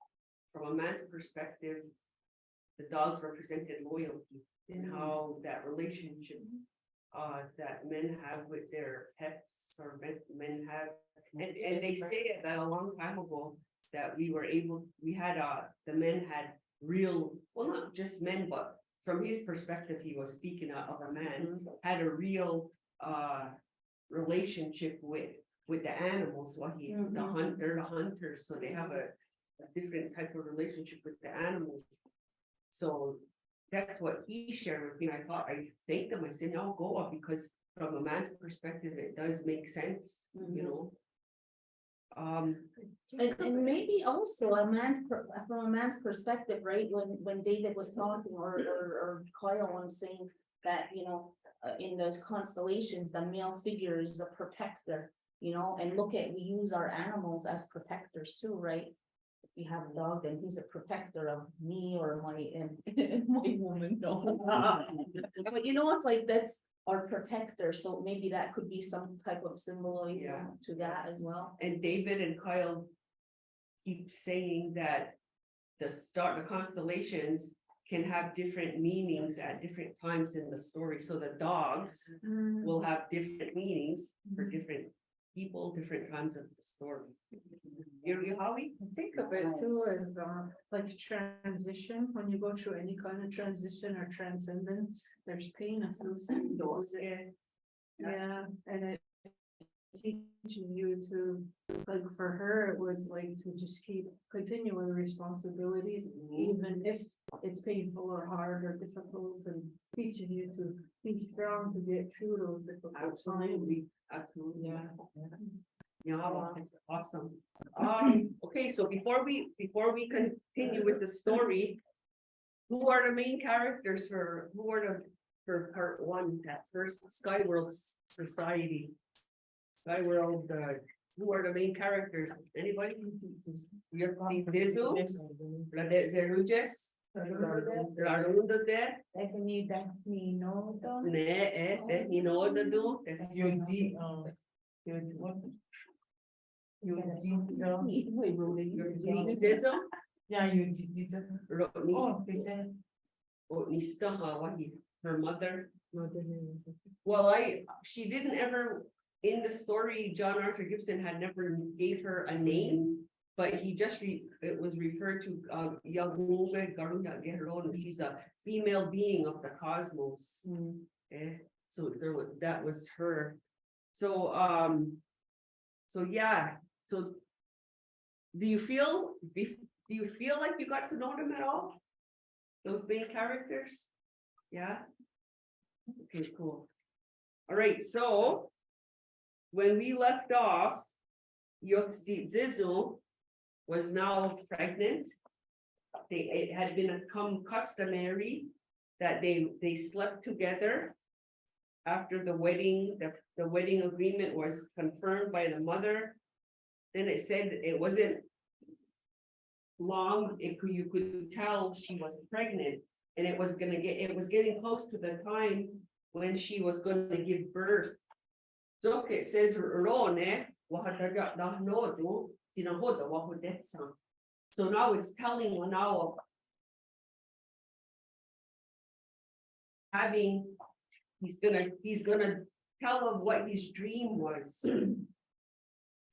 from a man's perspective, the dogs represented loyalty and how that relationship that men have with their pets or men have, and they say that a long time ago that we had the men had real, well, not just men, but from his perspective, he was speaking of a man, had a real relationship with the animals, they're the hunters, so they have a different type of relationship with the animals. So that's what he shared with me. I thought, I thanked him, I said, no, go up, because from a man's perspective, it does make sense, you know. And maybe also from a man's perspective, right, when David was talking or Kyle was saying that, you know, in those constellations, the male figure is a protector, you know, and we use our animals as protectors too, right? If you have a dog, then he's a protector of me or my woman, no. But you know, it's like, that's our protector, so maybe that could be some type of symbolism to that as well. And David and Kyle keep saying that the constellations can have different meanings at different times in the story. So the dogs will have different meanings for different people, different times of the story. You Howie? Think of it too as like transition. When you go through any kind of transition or transcendence, there's pain associated with it. Yeah, and it teaches you to, like, for her, it was like to just continue with the responsibilities, even if it's painful or hard or difficult, and teaching you to be strong to get through those difficult times. Absolutely. Yeah. Yeah, it's awesome. Okay, so before we continue with the story, who are the main characters for part one, that first Skyworld Society? Skyworld, who are the main characters? Anybody? We have Tizu, Zerujes, Larundo there. Yeah, you did it. Oh, Her mother. Well, she didn't ever, in the story, John Arthur Gibson had never gave her a name, but he just it was referred to young woman, she's a female being of the cosmos. So that was her. So yeah, so do you feel like you got to know them at all? Those main characters? Yeah. Okay, cool. All right, so when we left off, Zizu was now pregnant. It had become customary that they slept together after the wedding. The wedding agreement was confirmed by the mother. Then it said it wasn't long, you could tell she was pregnant, and it was getting close to the time when she was going to give birth. So it says so now it's telling now having, he's gonna tell him what his dream was.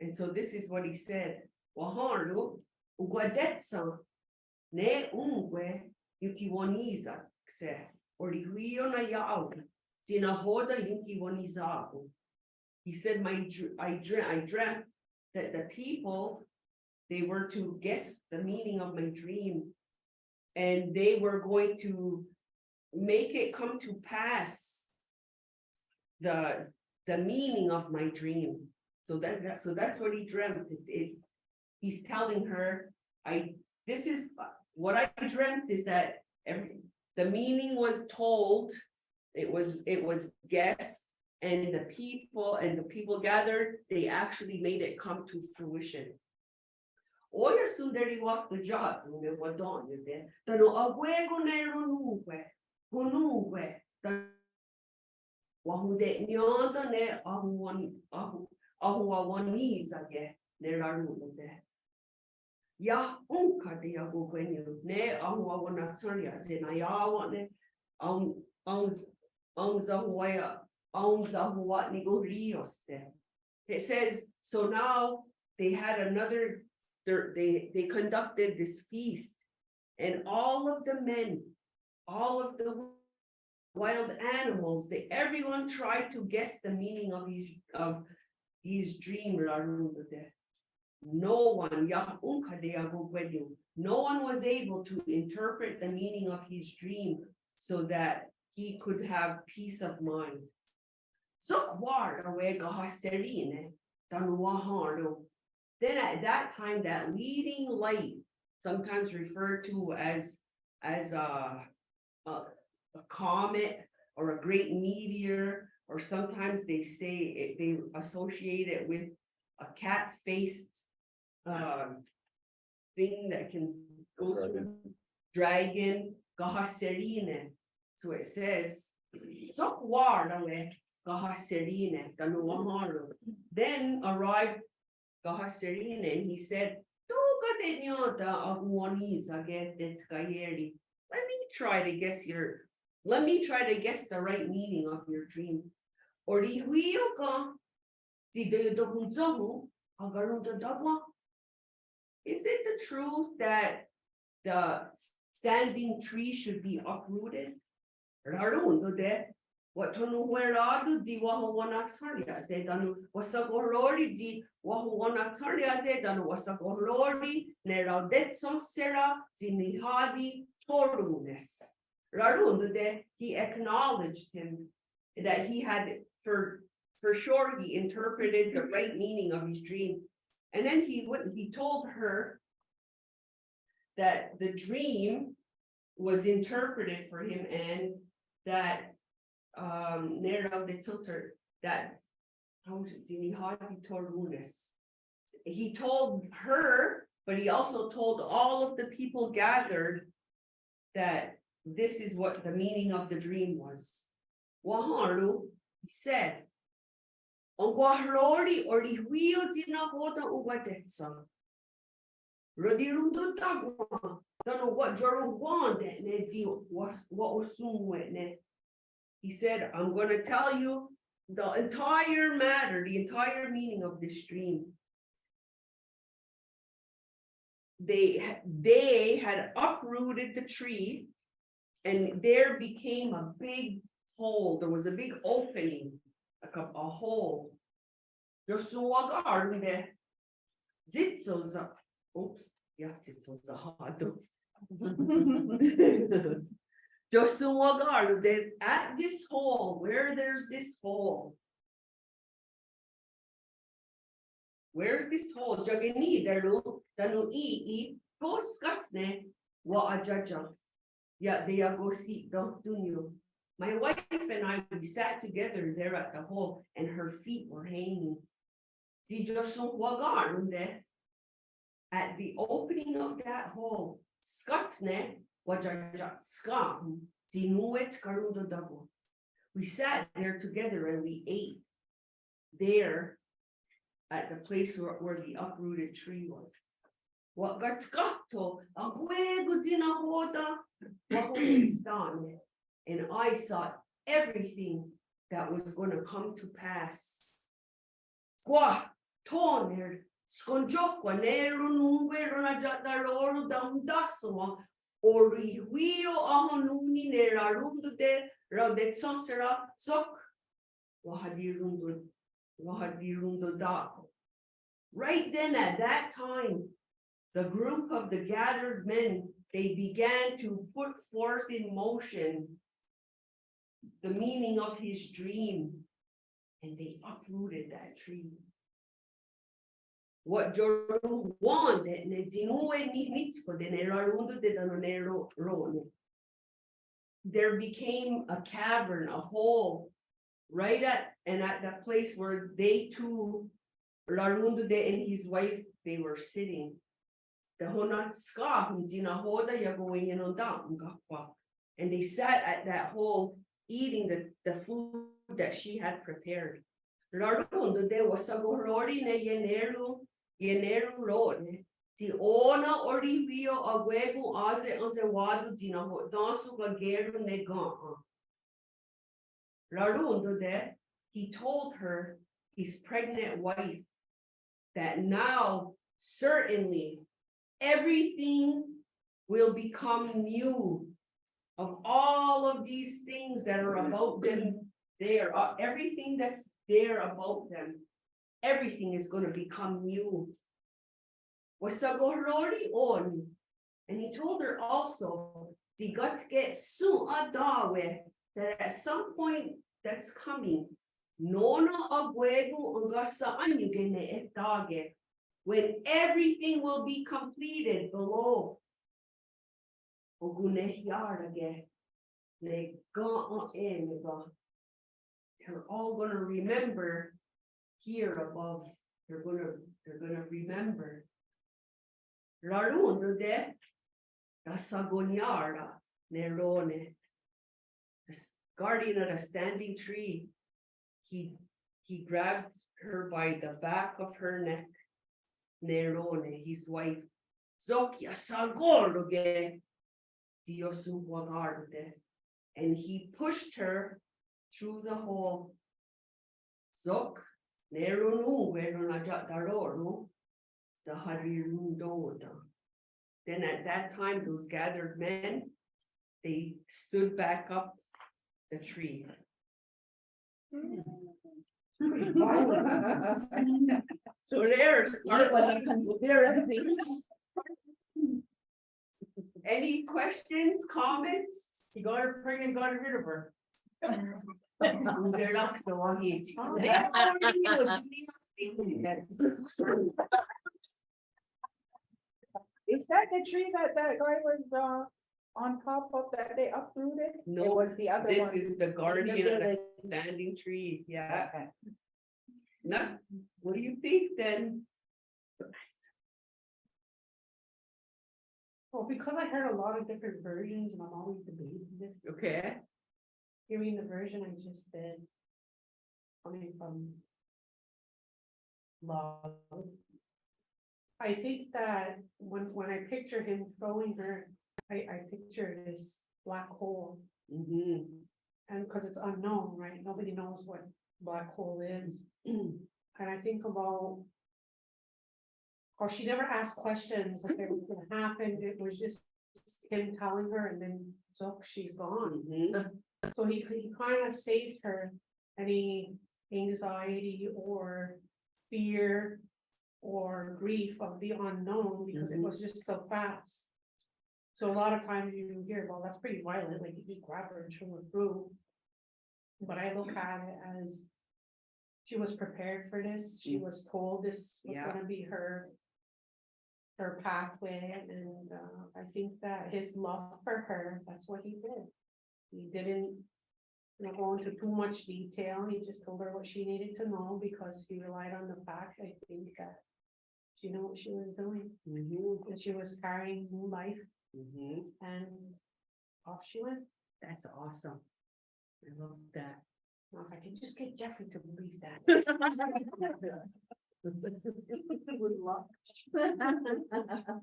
And so this is what he said. Ne ungue yukiwaniza kse orihuio na yao tinahoda yukiwanizaku. He said, I dreamt that the people, they were to guess the meaning of my dream, and they were going to make it come to pass the meaning of my dream. So that's what he dreamt. He's telling her, this is what I dreamt, is that the meaning was told, it was guessed, and the people gathered, they actually made it come to fruition. Oya sundari walk the job, ne wadon you there. Tano awego nero nungue, wahunde nyonda ne ahuawaniza ge ne raru de. Ya unka de ago gwenyu ne ahuawanatsuria zenayawa ne it says, so now they had another, they conducted this feast, and all of the men, all of the wild animals, everyone tried to guess the meaning of his dream. No one was able to interpret the meaning of his dream so that he could have peace of mind. Then at that time, that leading light, sometimes referred to as a comet or a great meteor, or sometimes they say they associate it with a cat-faced thing that can go through dragon, gahaserine. So it says, then arrived Gahaserine, and he said, let me try to guess the right meaning of your dream. Or is it the truth that the standing tree should be uprooted? What tonu where adu di wahuanataria said danu wasagorori di wahuanataria said danu wasagorori neradetso sera zinihadi torunes. Rarunde, he acknowledged him that he had for sure he interpreted the right meaning of his dream. And then he told her that the dream was interpreted for him, and that he told her, but he also told all of the people gathered that this is what the meaning of the dream was. Waharu, he said, Ongwahrori or the wheel did not hold on uwatetsa. Rodirundu Dagwa, don't know what Joro wanted, what was soon went. He said, I'm going to tell you the entire matter, the entire meaning of this dream. They had uprooted the tree, and there became a big hole. There was a big opening, like a hole. Oops, yeah, zitzoza hard. That at this hole, where there's this hole, where's this hole? Jagini danu poskatne wa ajaja. Yeah, they are go see don't do you. My wife and I, we sat together there at the hole, and her feet were hanging. At the opening of that hole, skatne. We sat there together and we ate there at the place where the uprooted tree was. And I saw everything that was going to come to pass. Scongiocqua nero nunque ronaggiataroro da un dasso or wheel amonuni nera rundu de rodetsonsera sok wahadirundu dako. Right then at that time, the group of the gathered men, they began to put forth in motion the meaning of his dream, and they uprooted that tree. What Joru wanted, ne zinue ni mitsko de nerarundu de danonero rone. there became a cavern, a hole, right at that place where they two, Larundude and his wife, they were sitting. The Honatska, and they sat at that hole eating the food that she had prepared. Larundude was sagorori ne yeneru rode. Ti ona orivio agwegu aze wadu dina ho dansu gageru ne gan. Larundude, he told her, his pregnant wife, that now certainly everything will become new. Of all of these things that are about them there, everything that's there about them, everything is going to become new. Wasagorori on, and he told her also, Digatke su adawe, that at some point that's coming, Nona agwegu ungasa anyugene etage, when everything will be completed below. Ogunehiarage, le ga enega. They're all gonna remember here above. They're gonna remember. Larundude, the sagoniara nerone, the guardian of the standing tree. He grabbed her by the back of her neck. Nerone, his wife. Zokia sagologe, diosu wagarde, and he pushed her through the hole. Zok, neronu, veronajataroru, the harirundoda. Then at that time, those gathered men, they stood back up the tree. So there's. It was a conspiracy. Any questions, comments? He got her pregnant, got rid of her. They're not so long. Is that the tree that guy was on top of that they uprooted? No, It was the other This one. is the guardian of the standing tree, yeah. Okay. No, what do you think then? Well, because I heard a lot of different versions and I'm always debating this, Okay, hearing the version I just did. Coming from love. I think that when I picture him throwing her, I picture this black hole. mhm, And because it's unknown, right? Nobody knows what black hole is. And I think about how she never asked questions if it was gonna happen. It was just him telling her and then so she's gone. mhm, So he kind of saved her any anxiety or fear or grief of the unknown because it was just so fast. So a lot of times you hear, well, that's pretty violent, like you just grab her and throw her through. But I look at it as she was prepared for this. She was told this was Yeah. gonna be her pathway, and I think that his love for her, that's what he did. He didn't, go into too much detail. He just told her what she needed to know because he relied on the fact, I think, that she knew what she was doing, mhm, and she was carrying new life, mhm. and off she went. That's awesome. I love that. Now, if I could just get Jeffrey to believe that. Good luck.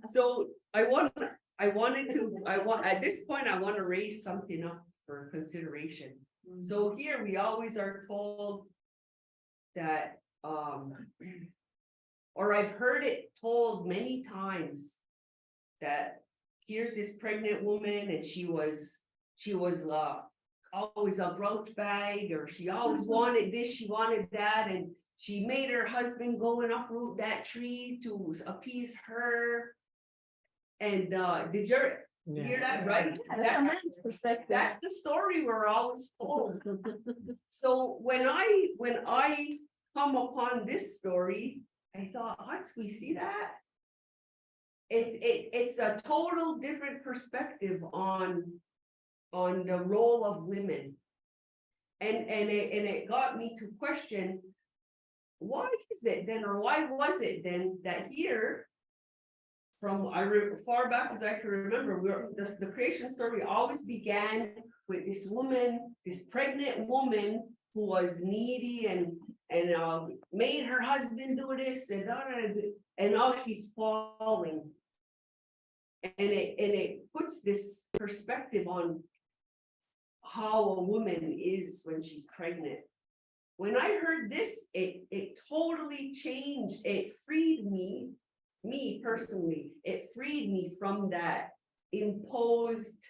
So at this point, I want to raise something up for consideration. So here we always are told that, or I've heard it told many times that here's this pregnant woman and she was always a grouch bag, or she always wanted this, she wanted that, and she made her husband go and uproot that tree to appease her. And did you hear that, right? That's a man's perspective. That's the story we're always told. So when I come upon this story, I thought, we see that? It's a total different perspective on on the role of women. And it got me to question, why is it then, or why was it then that here, from far back as I can remember, the creation story always began with this woman, this pregnant woman who was needy and made her husband do this and now she's falling. And it puts this perspective on how a woman is when she's pregnant. When I heard this, it totally changed. It freed me personally, it freed me from that imposed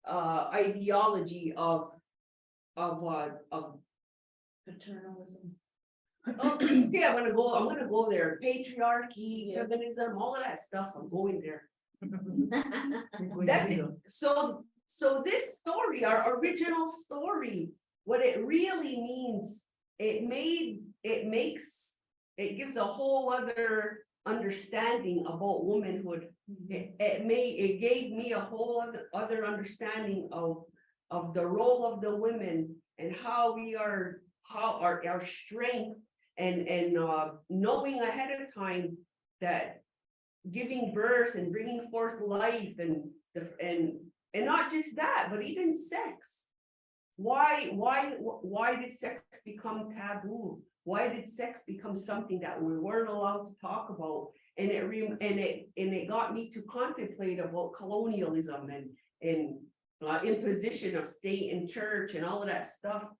ideology of Paternalism. yeah, I'm gonna go there. Patriarchy, feminism, all of that stuff. I'm going there. That's it. So this story, our original story, what it really means, it gives a whole other understanding about womanhood. It gave me a whole other understanding of the role of the women and how our strength and knowing ahead of time that giving birth and bringing forth life and not just that, but even sex. Why did sex become taboo? Why did sex become something that we weren't allowed to talk about? And it got me to contemplate about colonialism and imposition of state and church and all of that stuff.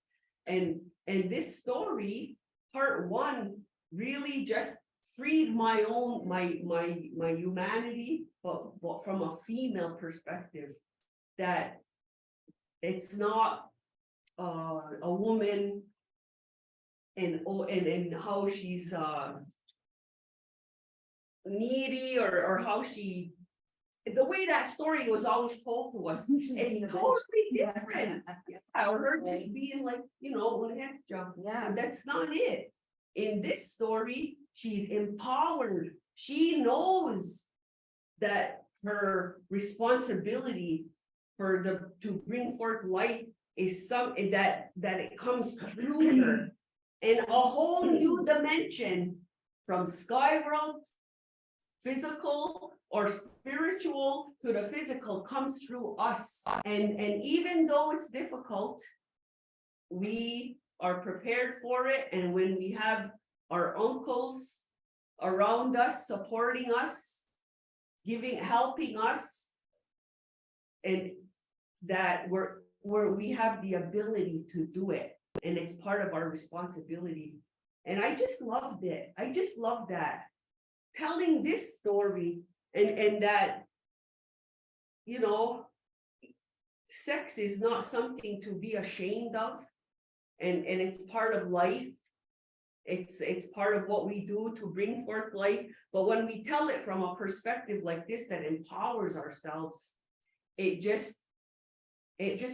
And this story, part one, really just freed my humanity, but from a female perspective, that it's not a woman and how she's needy or how she, the way that story was always told to us, it's totally different. Or her just being like, on a head jump. Yeah. And that's not it. In this story, she's empowered. She knows that her responsibility to bring forth life is something that it comes through her in a whole new dimension, from sky world, physical or spiritual to the physical, comes through us. And even though it's difficult, we are prepared for it. And when we have our uncles around us, supporting us, helping us, and that we have the ability to do it, and it's part of our responsibility. And I just loved it. I just love that, telling this story and that, sex is not something to be ashamed of, and it's part of life. It's part of what we do to bring forth life. But when we tell it from a perspective like this that empowers ourselves, it just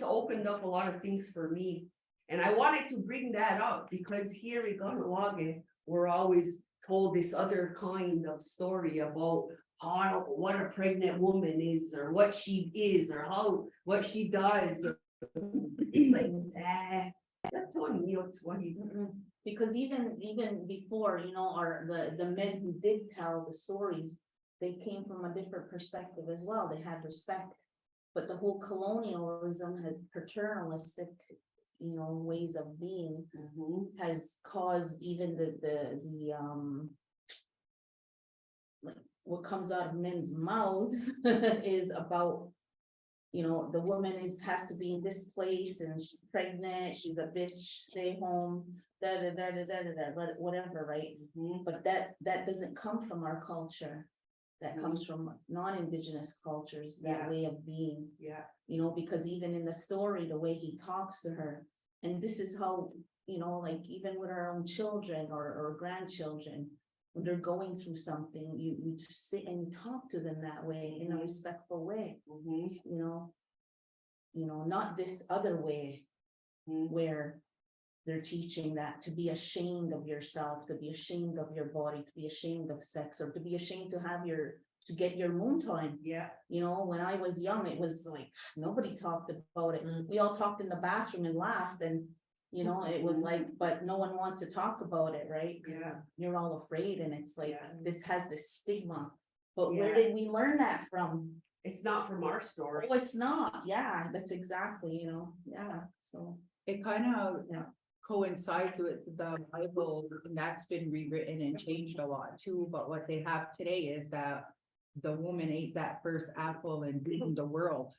opened up a lot of things for me. And I wanted to bring that up because here in Kahnawake, we're always told this other kind of story about what a pregnant woman is, or what she is, or what she does. It's like, that's what he Because even before, the men who did tell the stories, they came from a different perspective as well. They had respect, but the whole colonialism has paternalistic, ways of being, has caused even the like what comes out of men's mouths is about, the woman has to be in this place and she's pregnant, she's a bitch, stay home, whatever, right? But that doesn't come from our culture. That comes from non-Indigenous cultures, that way of being. Yeah. Because even in the story, the way he talks to her, and this is how, like even with our own children or grandchildren, when they're going through something, you sit and talk to them that way, in a respectful way. Not this other way, where they're teaching that to be ashamed of yourself, to be ashamed of your body, to be ashamed of sex, or to be ashamed to to get your moon time. Yeah. You know, when I was young, it was like, nobody talked about it. Mm. We all talked in the bathroom and laughed and, you know, it was like, but no one wants to talk about it, right? Yeah. You're all afraid and it's like, Yeah. this has this stigma. But where Yeah. did we learn that from? It's not from our story. Oh, it's not. Yeah, that's exactly, you know, yeah, so. It kind of coincides with the Bible, and that's been rewritten and changed a lot too, but what they have today is that the woman ate that first apple and doomed the world.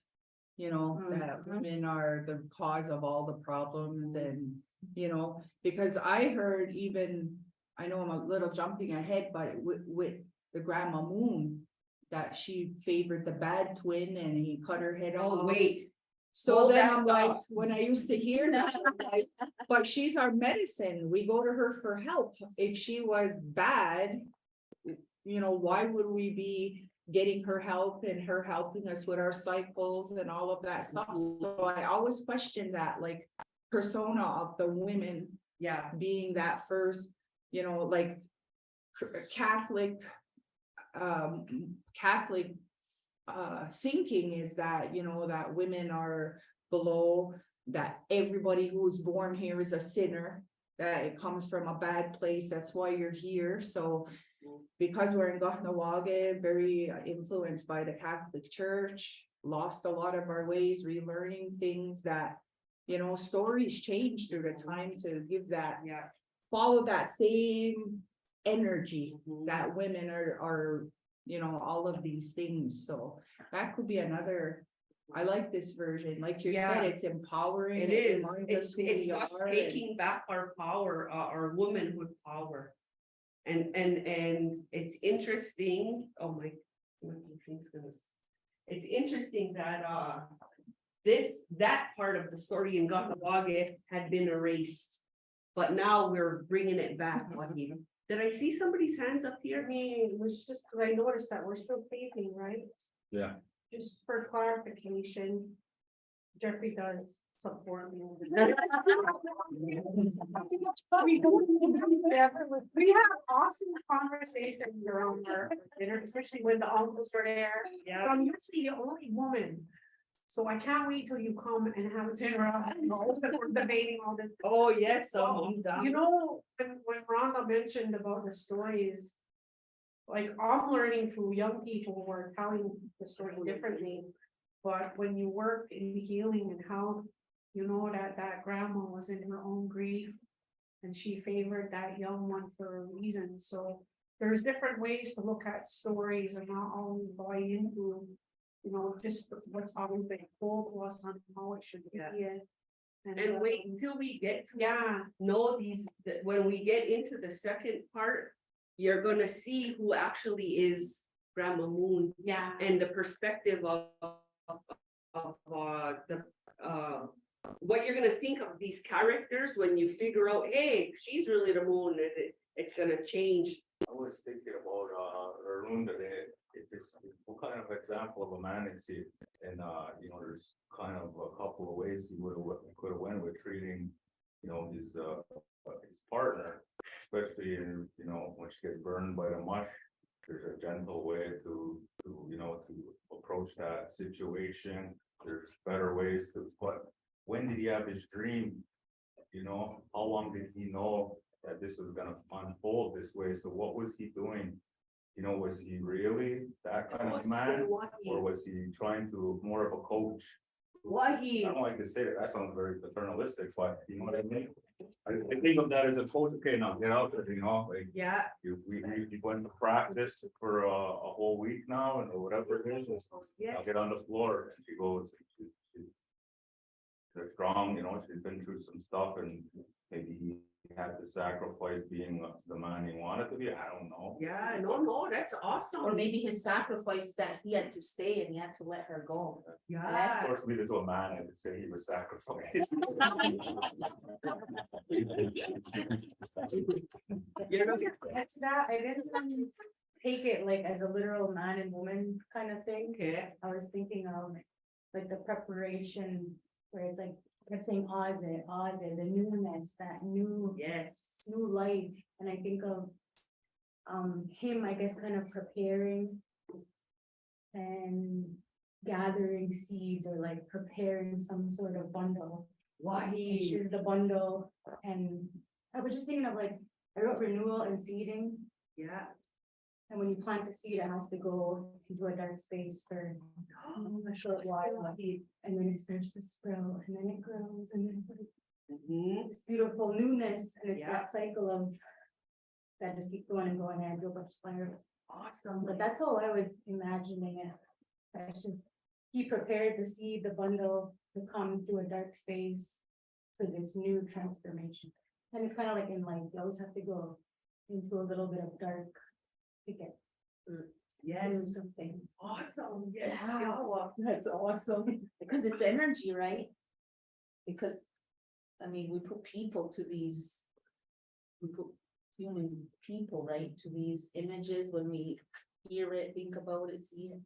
You know, that Mhm. women are the cause of all the problems and, you know, because I heard even, I know I'm a little jumping ahead, but with the Grandma Moon, that she favored the bad twin and he cut her head off. Oh, wait. So Hold then that I'm like, thought. when I used to hear that, I'm like, but she's our medicine. We go to her for help. If she was bad, you know, why would we be getting her help and her helping us with our cycles and all of that stuff? So I always question that, like, persona of the women Yeah. being that first, you know, like Catholic thinking is that, you know, that women are below, that everybody who's born here is a sinner, that it comes from a bad place, that's why you're here. So because we're in Kahnawake, very influenced by the Catholic Church, lost a lot of our ways, relearning things that, you know, stories change through the time to give that, Yeah. follow that same energy Mhm. that women are, you know, all of these things. So that could be another, I like this version, like you Yeah. said, it's empowering. It is, reminds us who it's we us are and- taking back our power, our womanhood power. And it's interesting, oh my thing's gonna. It's interesting that, that part of the story in Kahnawake had been erased. But now we're bringing it back, Wahid. Did I see somebody's hands up I here? mean, it was just, cause I noticed that we're still paving, right? Yeah. Just for clarification. Jeffrey does support me. We have awesome conversations around our dinner, especially when the uncles are there. Yeah. But I'm usually the only woman. So I can't wait till you come and have a dinner. We're debating all this. Oh, yes, You know, when Rhonda mentioned about the stories. Like, I'm learning through young people who are telling the story differently. But when you work in healing and health, you know that grandma was in her own grief. And she favored that young one for a reason, so there's different ways to look at stories and not always buy into. You know, just what's always been told to us on how it should be. And wait until we get to Yeah, know these, when we get into the second part, you're gonna see who actually is Grandma Moon yeah. and the perspective of what you're gonna think of these characters when you figure out, hey, she's really the moon, and it's gonna change. I was thinking about Arun today, what kind of example of a man is he? And you know, there's kind of a couple of ways he could have went with treating, you know, his partner, especially in, you know, when she gets burned by the mush. There's a gentle way to you know, to approach that situation. There's better ways to, but when did he have his dream? You know, how long did he know that this was gonna unfold this way? So what was he doing? You know, was he really that kind of man? Or was he trying to more of a coach? I don't like to say that sounds very paternalistic, but you know what I mean? I think of that as a coach. Okay, now get out there, you know, like Yeah. you went to practice for a whole week now and whatever it is. I'll get on the floor. And she goes, they're strong, you know, she's been through some stuff and maybe he had to sacrifice being the man he wanted to be. I don't know. Yeah, no, that's Or awesome. maybe his sacrifice that he had to stay and he had to let her go. Of Yeah. course, leave it to a man, I would say he was sacrificed. You're not- That's that, I didn't take it like as a literal man and woman kind of thing. Okay. I was thinking of like the preparation where it's like, I kept saying Oz it, the newness, that new Yes. life. And I think of him, I guess, kind of preparing and gathering seeds or like preparing some sort of bundle. Why? And she's the bundle, and I was just thinking of like, I wrote renewal and seeding, Yeah. and when you plant a seed, it has to go into a dark space for a short while, and then it starts to sprout, and then it grows, and then it's like Mhm. this beautiful newness, and it's Yeah. that cycle of that just keeps going and going, and I do a bunch of spirals. Awesome. But that's how I was imagining it. It's just, he prepared the seed, the bundle to come to a dark space for this new transformation. And it's kind of like in life, you always have to go into a little bit of dark to get through Yes. something. Awesome. Yes. Yeah, well, that's awesome, because it's energy, right? Because, I mean, we put people to these. We put human people, right, to these images when we hear it, think about it, see it.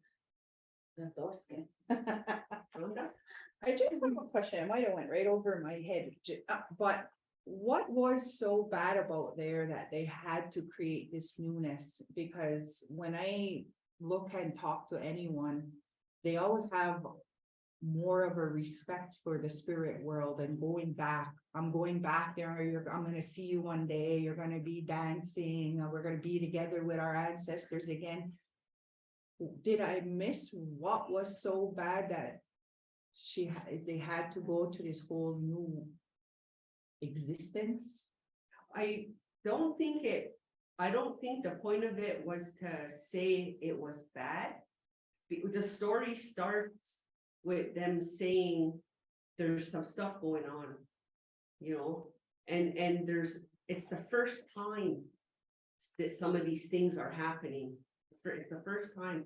The doskin. I just have a question, it might have went right over my head, but what was so bad about there that they had to create this newness? Because when I look and talk to anyone, they always have more of a respect for the spirit world and going back. I'm going back there, I'm gonna see you one day, you're gonna be dancing, and we're gonna be together with our ancestors again. Did I miss what was so bad that they had to go to this whole new existence? I don't think the point of it was to say it was bad. The story starts with them saying there's some stuff going on, you know, and it's the first time that some of these things are happening. It's the first time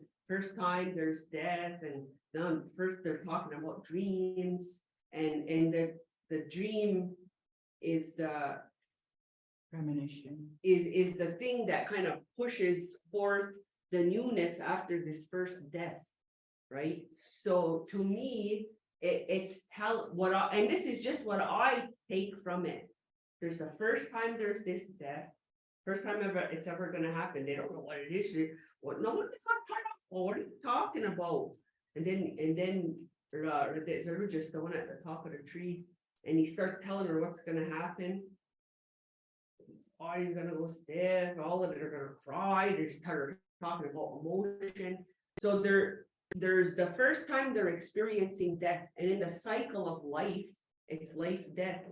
there's death, and then first they're talking about dreams, and the dream is the Premonition. is the thing that kind of pushes forth the newness after this first death, right? So to me, it's and this is just what I take from it. There's the first time there's this death, first time it's ever gonna happen. They don't know what it is. What? No one is not what are you talking about? And then there's just the one at the top of the tree, and he starts telling her what's gonna happen. His body's gonna go stiff, all of it are gonna cry. They're started talking about emotion. So there's the first time they're experiencing death, and in the cycle of life, it's life, death,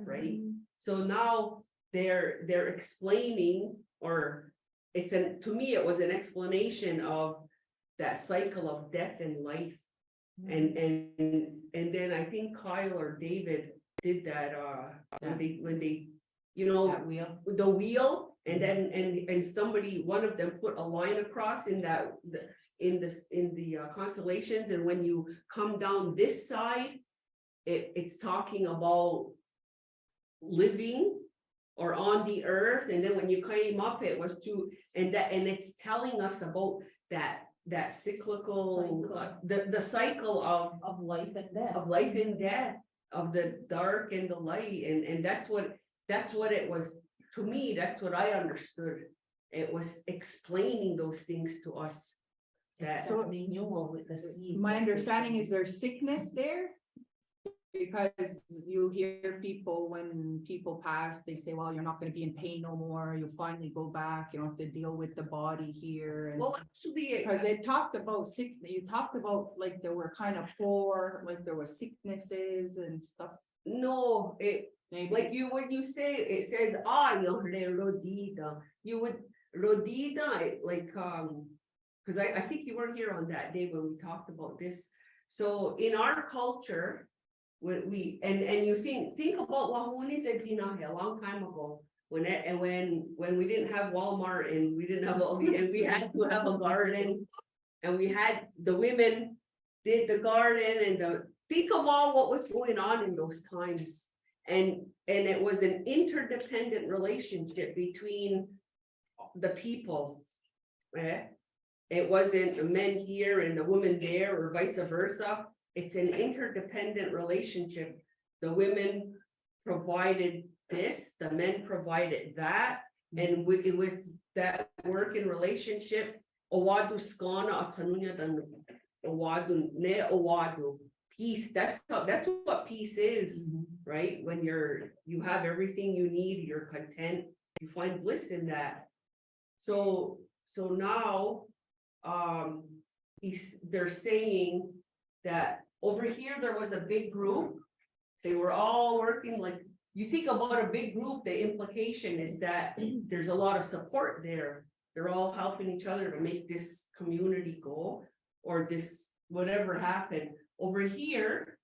right? So now they're explaining, or to me, it was an explanation of that cycle of death and life. And then I think Kyle or David did that when they you know, That wheel. the wheel, and then and somebody, one of them put a line across in that in the constellations, and when you come down this side, it's talking about living or on the earth, and then when you came up, it was and it's telling us about that cyclical the cycle Of life and death. of life and death, of the dark and the light, and that's what it was to me. That's what I understood. It was explaining those things to us. It's That so renewal with the seeds. My understanding is there's sickness there. Because you hear people, when people pass, they say, well, you're not gonna be in pain no more, you'll finally go back, you don't have to deal with the body here. And well, actually, because it talked about you talked about like there were kind of poor, like there were sicknesses and stuff. no, Maybe. like when you say it says rodida, you would rodida, like because I think you weren't here on that day when we talked about this. So in our culture, when we and you think about Wahoonies at Zinahe a long time ago, when we didn't have Walmart, and we didn't have and we had to have a garden, and we had the women did the garden, and think of all what was going on in those times, and it was an interdependent relationship between the people. It wasn't the men here and the women there, or vice versa. It's an interdependent relationship. The women provided this, the men provided that, and with that working relationship, Owadu skana atanunya dan owadu ne owadu. Peace, that's what peace is, right? When you have everything you need, you're content, you find bliss in that. So now, they're saying that over here, there was a big group. They were all working like, you think about a big group, the implication is that there's a lot of support there. They're all helping each other to make this community go, or this, whatever happened. Over here,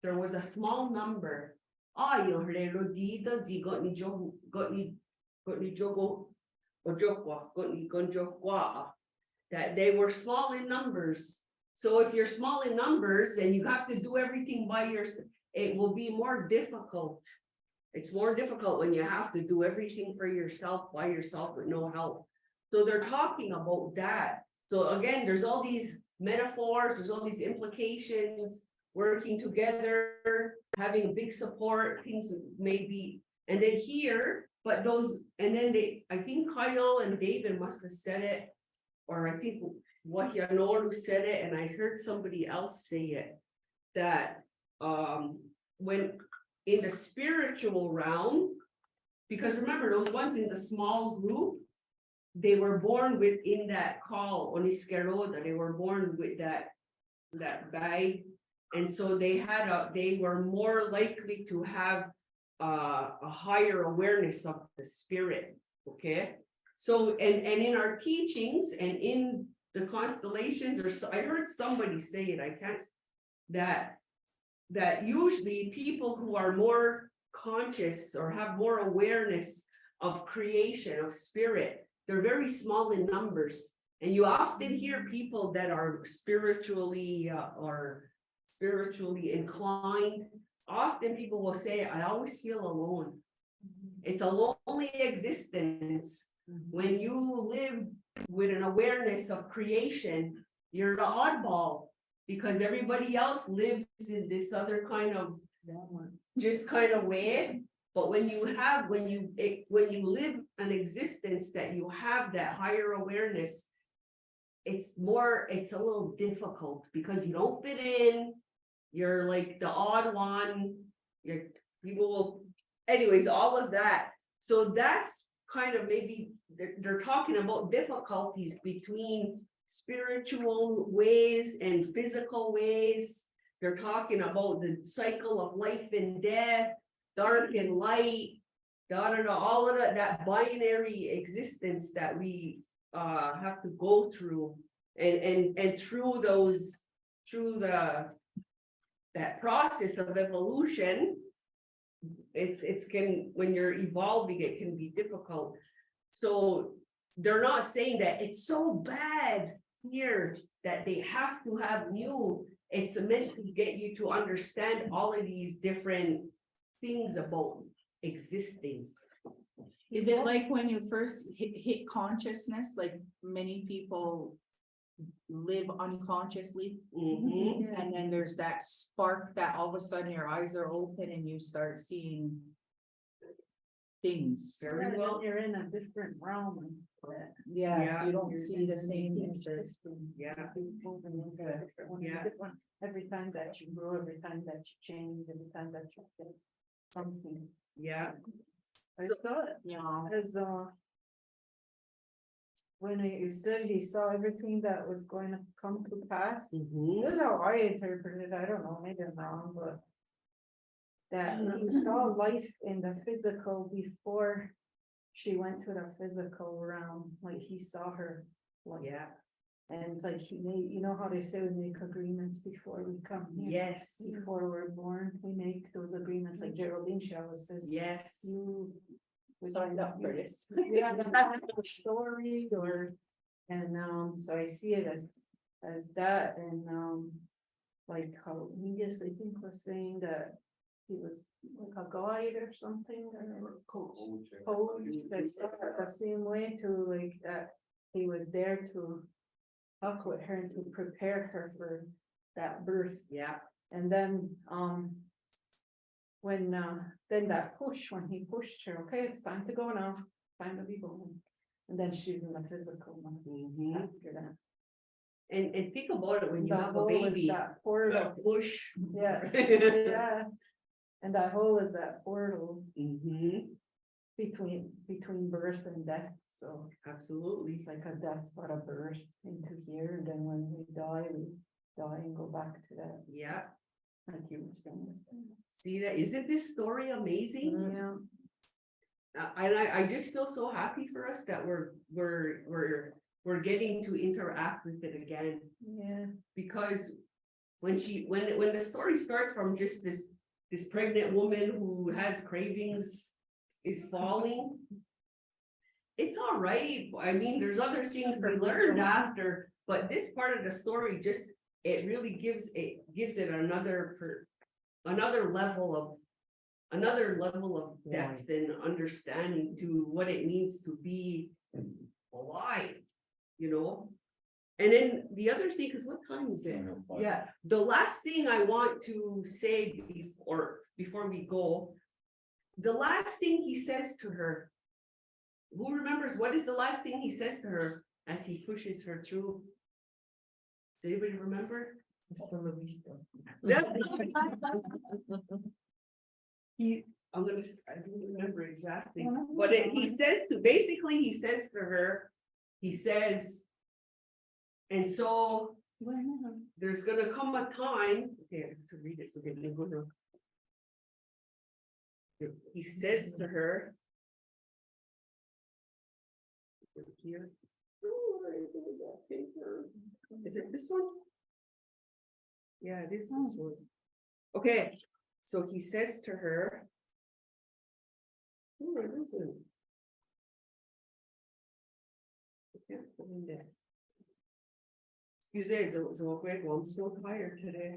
there was a small number. That they were small in numbers. So if you're small in numbers and you have to do everything by yourself, it will be more difficult. It's more difficult when you have to do everything for yourself, by yourself, with no help. So they're talking about that. So again, there's all these metaphors, there's all these implications, working together, having big support, things maybe, and then here, but those, and then I think Kyle and David must have said it, or I think Wahianoru said it, and I heard somebody else say it, that when in the spiritual realm, because remember those ones in the small group, they were born within that call, Oniskeroda, they were born with that bag. And so they were more likely to have a higher awareness of the spirit, okay? So, and in our teachings and in the constellations, or I heard somebody say it, I can't, that usually people who are more conscious or have more awareness of creation, of spirit, they're very small in numbers. And you often hear people that are spiritually inclined. Often people will say, I always feel alone. It's a lonely existence. When you live with an awareness of creation, you're the oddball, because everybody else lives in this other kind of just kind of way. But when you live an existence that you have that higher awareness, it's a little difficult because you don't fit in. You're like the odd one. People will, anyways, all of that. So that's kind of maybe they're talking about difficulties between spiritual ways and physical ways. They're talking about the cycle of life and death, dark and light, all of that binary existence that we have to go through, and through that process of evolution, when you're evolving, it can be difficult. So they're not saying that it's so bad here that they have to have new. It's meant to get you to understand all of these different things about existing. Is it like when you first hit consciousness, like many people live unconsciously, and then there's that spark that all of a sudden your eyes are open and you start seeing things. Very well. You're in a different realm. Yeah, you don't see the same pictures. Yeah. Yeah. Every time that you grow, every time that you change, every time that you get something. Yeah. I So- saw it. Yeah. As when he said he saw everything that was going to come to pass. This is how I interpreted it. I don't know, maybe I'm wrong, but that he saw life in the physical before she went to the physical realm. Like he saw her. Like, Yeah. and it's like he made, you know how they say we make agreements before we come here. Yes. Before we're born, we make those agreements. Like Geraldine, she always says. Yes. You. Signed up for this. Yeah, story or, and so I see it as that, and like how Mingus, I think, was saying that he was like a guide or something, or coach, that saw it the same way to like that he was there to talk with her and to prepare her for that birth. Yeah. And then when then that push, when he pushed her, okay, it's time to go now, time to be going. And And then she's in the physical one Mhm. after that. And think about it, when you The have a hole is baby, that you portal. gotta push. Yeah, yeah. And that hole is that portal Mhm. between birth and death, so Absolutely. it's like a death but a birth into here, and then when we die and go back to that, Yeah, like you were saying. see that, isn't this story amazing? Yeah. And I just feel so happy for us that we're getting to interact with it again. Yeah. Because when the story starts from just this pregnant woman who has cravings is falling. It's all right. I mean, there's other things we learned after, but this part of the story just, it really gives it another level of depth and understanding to what it means to be alive, you know? And then the other thing is, what time is it? Yeah, the last thing I want to say before we go, the last thing he says to her, who remembers what is the last thing he says to her as he pushes her through? Does anybody remember? I don't remember exactly, but he says to her, he says, and so there's gonna come a time, okay, I have to read it, forgive me, go ahead. He says to her. Here. Is it this one? Yeah, it is this one. Okay, so he says to her. Oh, it isn't. I can't find it. Excuse me, I'm so tired today.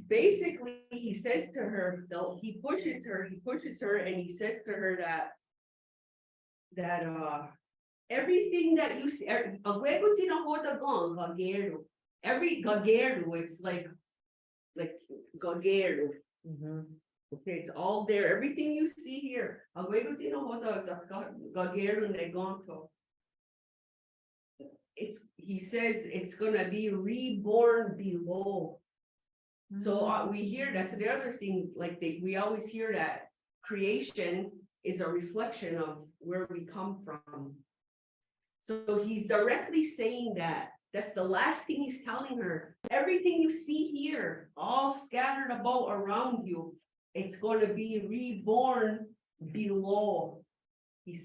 Basically, he says to her, though, he pushes her, and he says to her that everything that you see, every gageru, it's like gageru. Okay, it's all there. Everything you see here. He says it's gonna be reborn below. So we hear, that's the other thing, like we always hear that creation is a reflection of where we come from. So he's directly saying that's the last thing he's telling her. Everything you see here, all scattered about around you, it's going to be reborn below.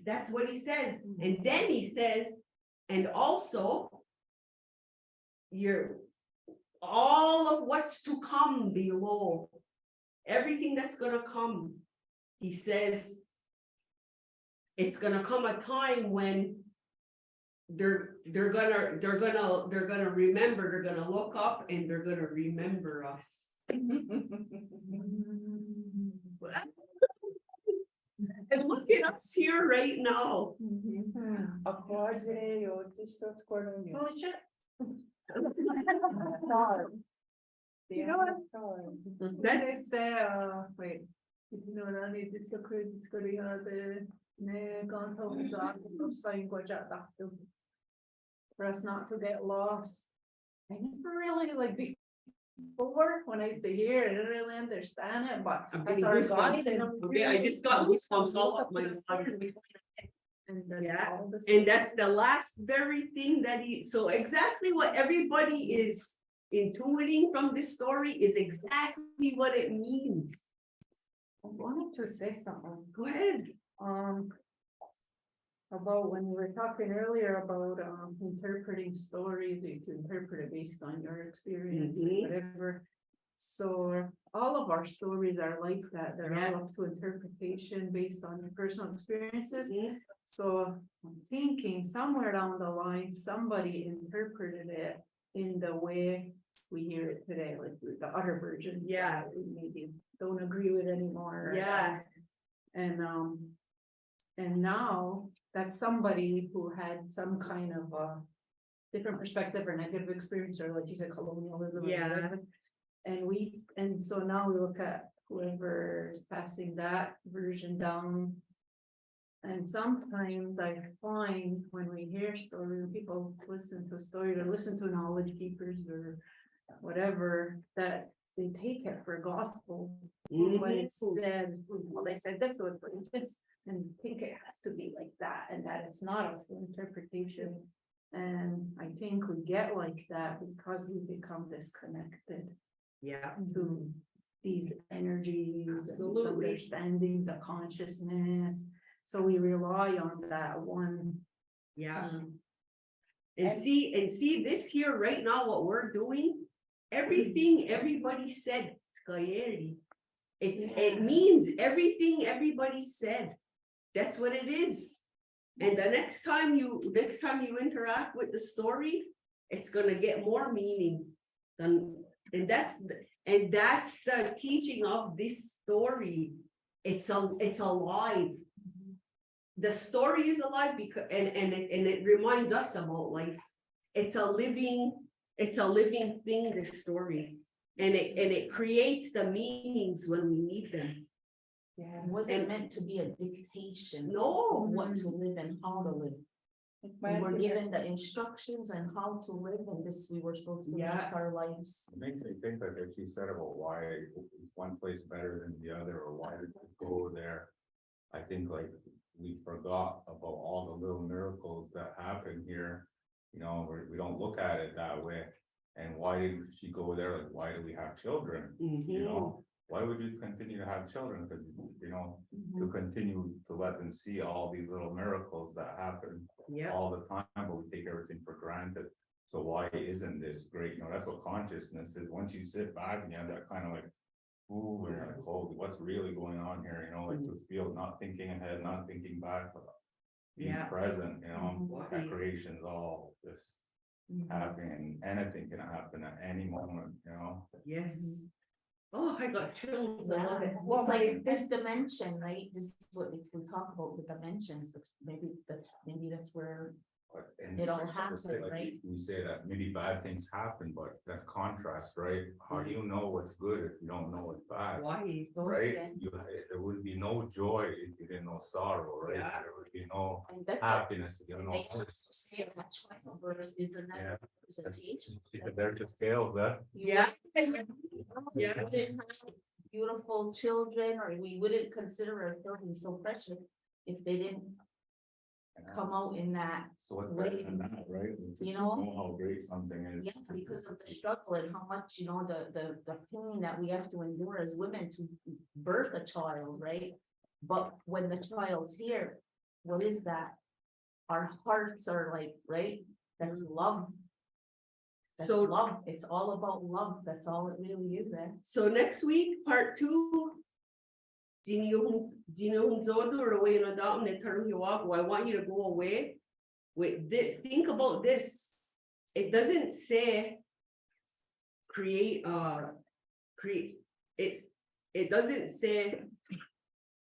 That's what he says. And then he says, and also all of what's to come below, everything that's gonna come, he says, it's gonna come a time when they're gonna remember, they're gonna look up and they're gonna remember us. And look at us here right now. Holy shit. You know what? They say, wait, you know, I need this to create, it's going to have the for us not to get lost. I never really like before when I used to hear it, I didn't really understand it, but I'm that's getting our goosebumps. guide. Okay, I just got goosebumps all up my spine. Yeah, and that's the last very thing that so exactly what everybody is intuiting from this story is exactly what it means. I wanted to say something. Go ahead. About when we were talking earlier about interpreting stories, you can interpret it based on your experience or whatever. So all of our stories are like that. They're all up to interpretation based on your personal experiences. So I'm thinking somewhere down the line, somebody interpreted it in the way we hear it today, like the other versions. Yeah. That we maybe don't agree with anymore. Yeah. And now that's somebody who had some kind of a different perspective or negative experience, or like you said, colonialism. Yeah. Or whatever. And so now we look at whoever is passing that version down And sometimes I find when we hear stories, people listen to a story or listen to knowledge keepers or whatever, that they take it for gospel. But it said, well, they said this was, and think it has to be like that, and that it's not a full interpretation. And I think we get like that because we become disconnected Yeah. to these energies and Absolutely. understandings of consciousness. So we rely on that one. Yeah. And see this here right now, what we're doing, everything everybody said, it's clarity. It means everything everybody said. That's what it is. And the next time you interact with the story, it's gonna get more meaning. And that's the teaching of this story. It's alive. The story is alive because and it reminds us about life. It's a living thing, this story. And it creates the meanings when we need them. Yeah, it wasn't meant to be a dictation. No. Of what to live and how to live. We were given the instructions on how to live, and this we were supposed to make our lives. It makes me think that if she said about why is one place better than the other, or why did we go there? I think like we forgot about all the little miracles that happen here. You know, we don't look at it that way. And why did she go there? Like, why do we have children? You know, why would you continue to have children? Because, you know, to continue to let them see all these little miracles that happen all the time, but we take everything for granted. So why isn't this great? You know, that's what consciousness is. Once you sit back and you have that kind of like, ooh, and you're like, holy, what's really going on here? You know, like to feel not thinking ahead, not thinking back, but being present, you know, that creation's all this happening, and anything can happen at any moment, you know. Yes. Oh, I got chills. I love it. Well, it's like fifth dimension, right? This is what we can talk about, the dimensions. Maybe that's where And it all like happened, like right? we say that maybe bad things happen, but that's contrast, right? How do you know what's good if you don't know what's bad? Why? Right? There would be no joy if you didn't know sorrow, right? Yeah. There would be no And that's happiness if you don't and know. they also say that childbirth is another representation. They're just scales, that. Yeah. We wouldn't have beautiful children, or we wouldn't consider our children so precious if they didn't come out in that. So what's better than that, right? You know? How great something is. Yeah, because of the struggle and how much, you know, the pain that we have to endure as women to birth a child, right? But when the child's here, what is that? Our hearts are like, right? That's love. That's love. It's all about love. That's all it really is, eh? So next week, part 2. I want you to go away with this. Think about this. It doesn't say create, it doesn't say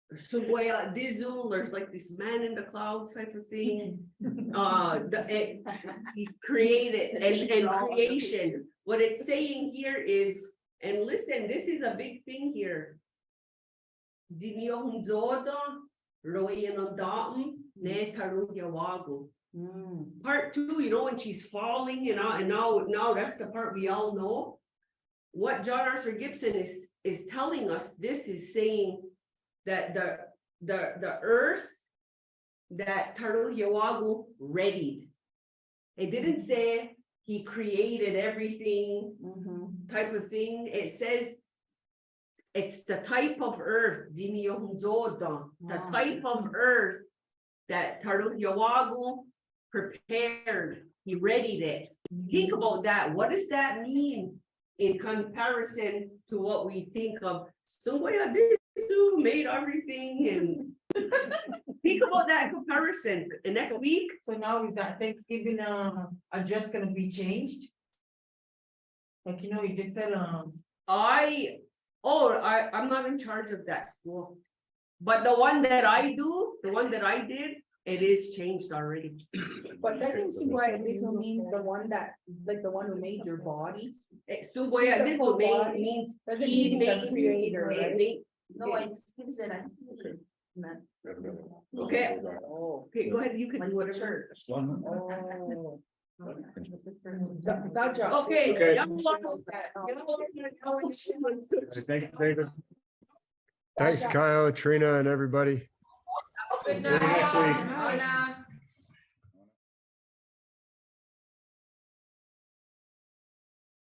there's like this man in the clouds type of thing. He created and creation. What it's saying here is, and listen, this is a big thing here. Part 2, you know, when she's falling, you know, and now that's the part we all know. What John Arthur Gibson is telling us, this is saying that the earth that Taruhiawagu readied. It didn't say he created everything type of thing. It says it's the type of earth, the type of earth that Taruhiawagu prepared. He readied it. Think about that. What does that mean in comparison to what we think of? Made everything, and think about that comparison. And next week. So now is that Thanksgiving are just gonna be changed? Like, you know, you just said I'm not in charge of that school. But the one that I did, it is changed already. But that means why it means the one that, like the one who made your body. So why this means he made creator, right? No, it's that Okay. Okay, go ahead, you can do whatever. Gotcha. Okay. Okay. young one. Thank you, David. Thanks, Kyle, Trina, and everybody. See you next week. Hola.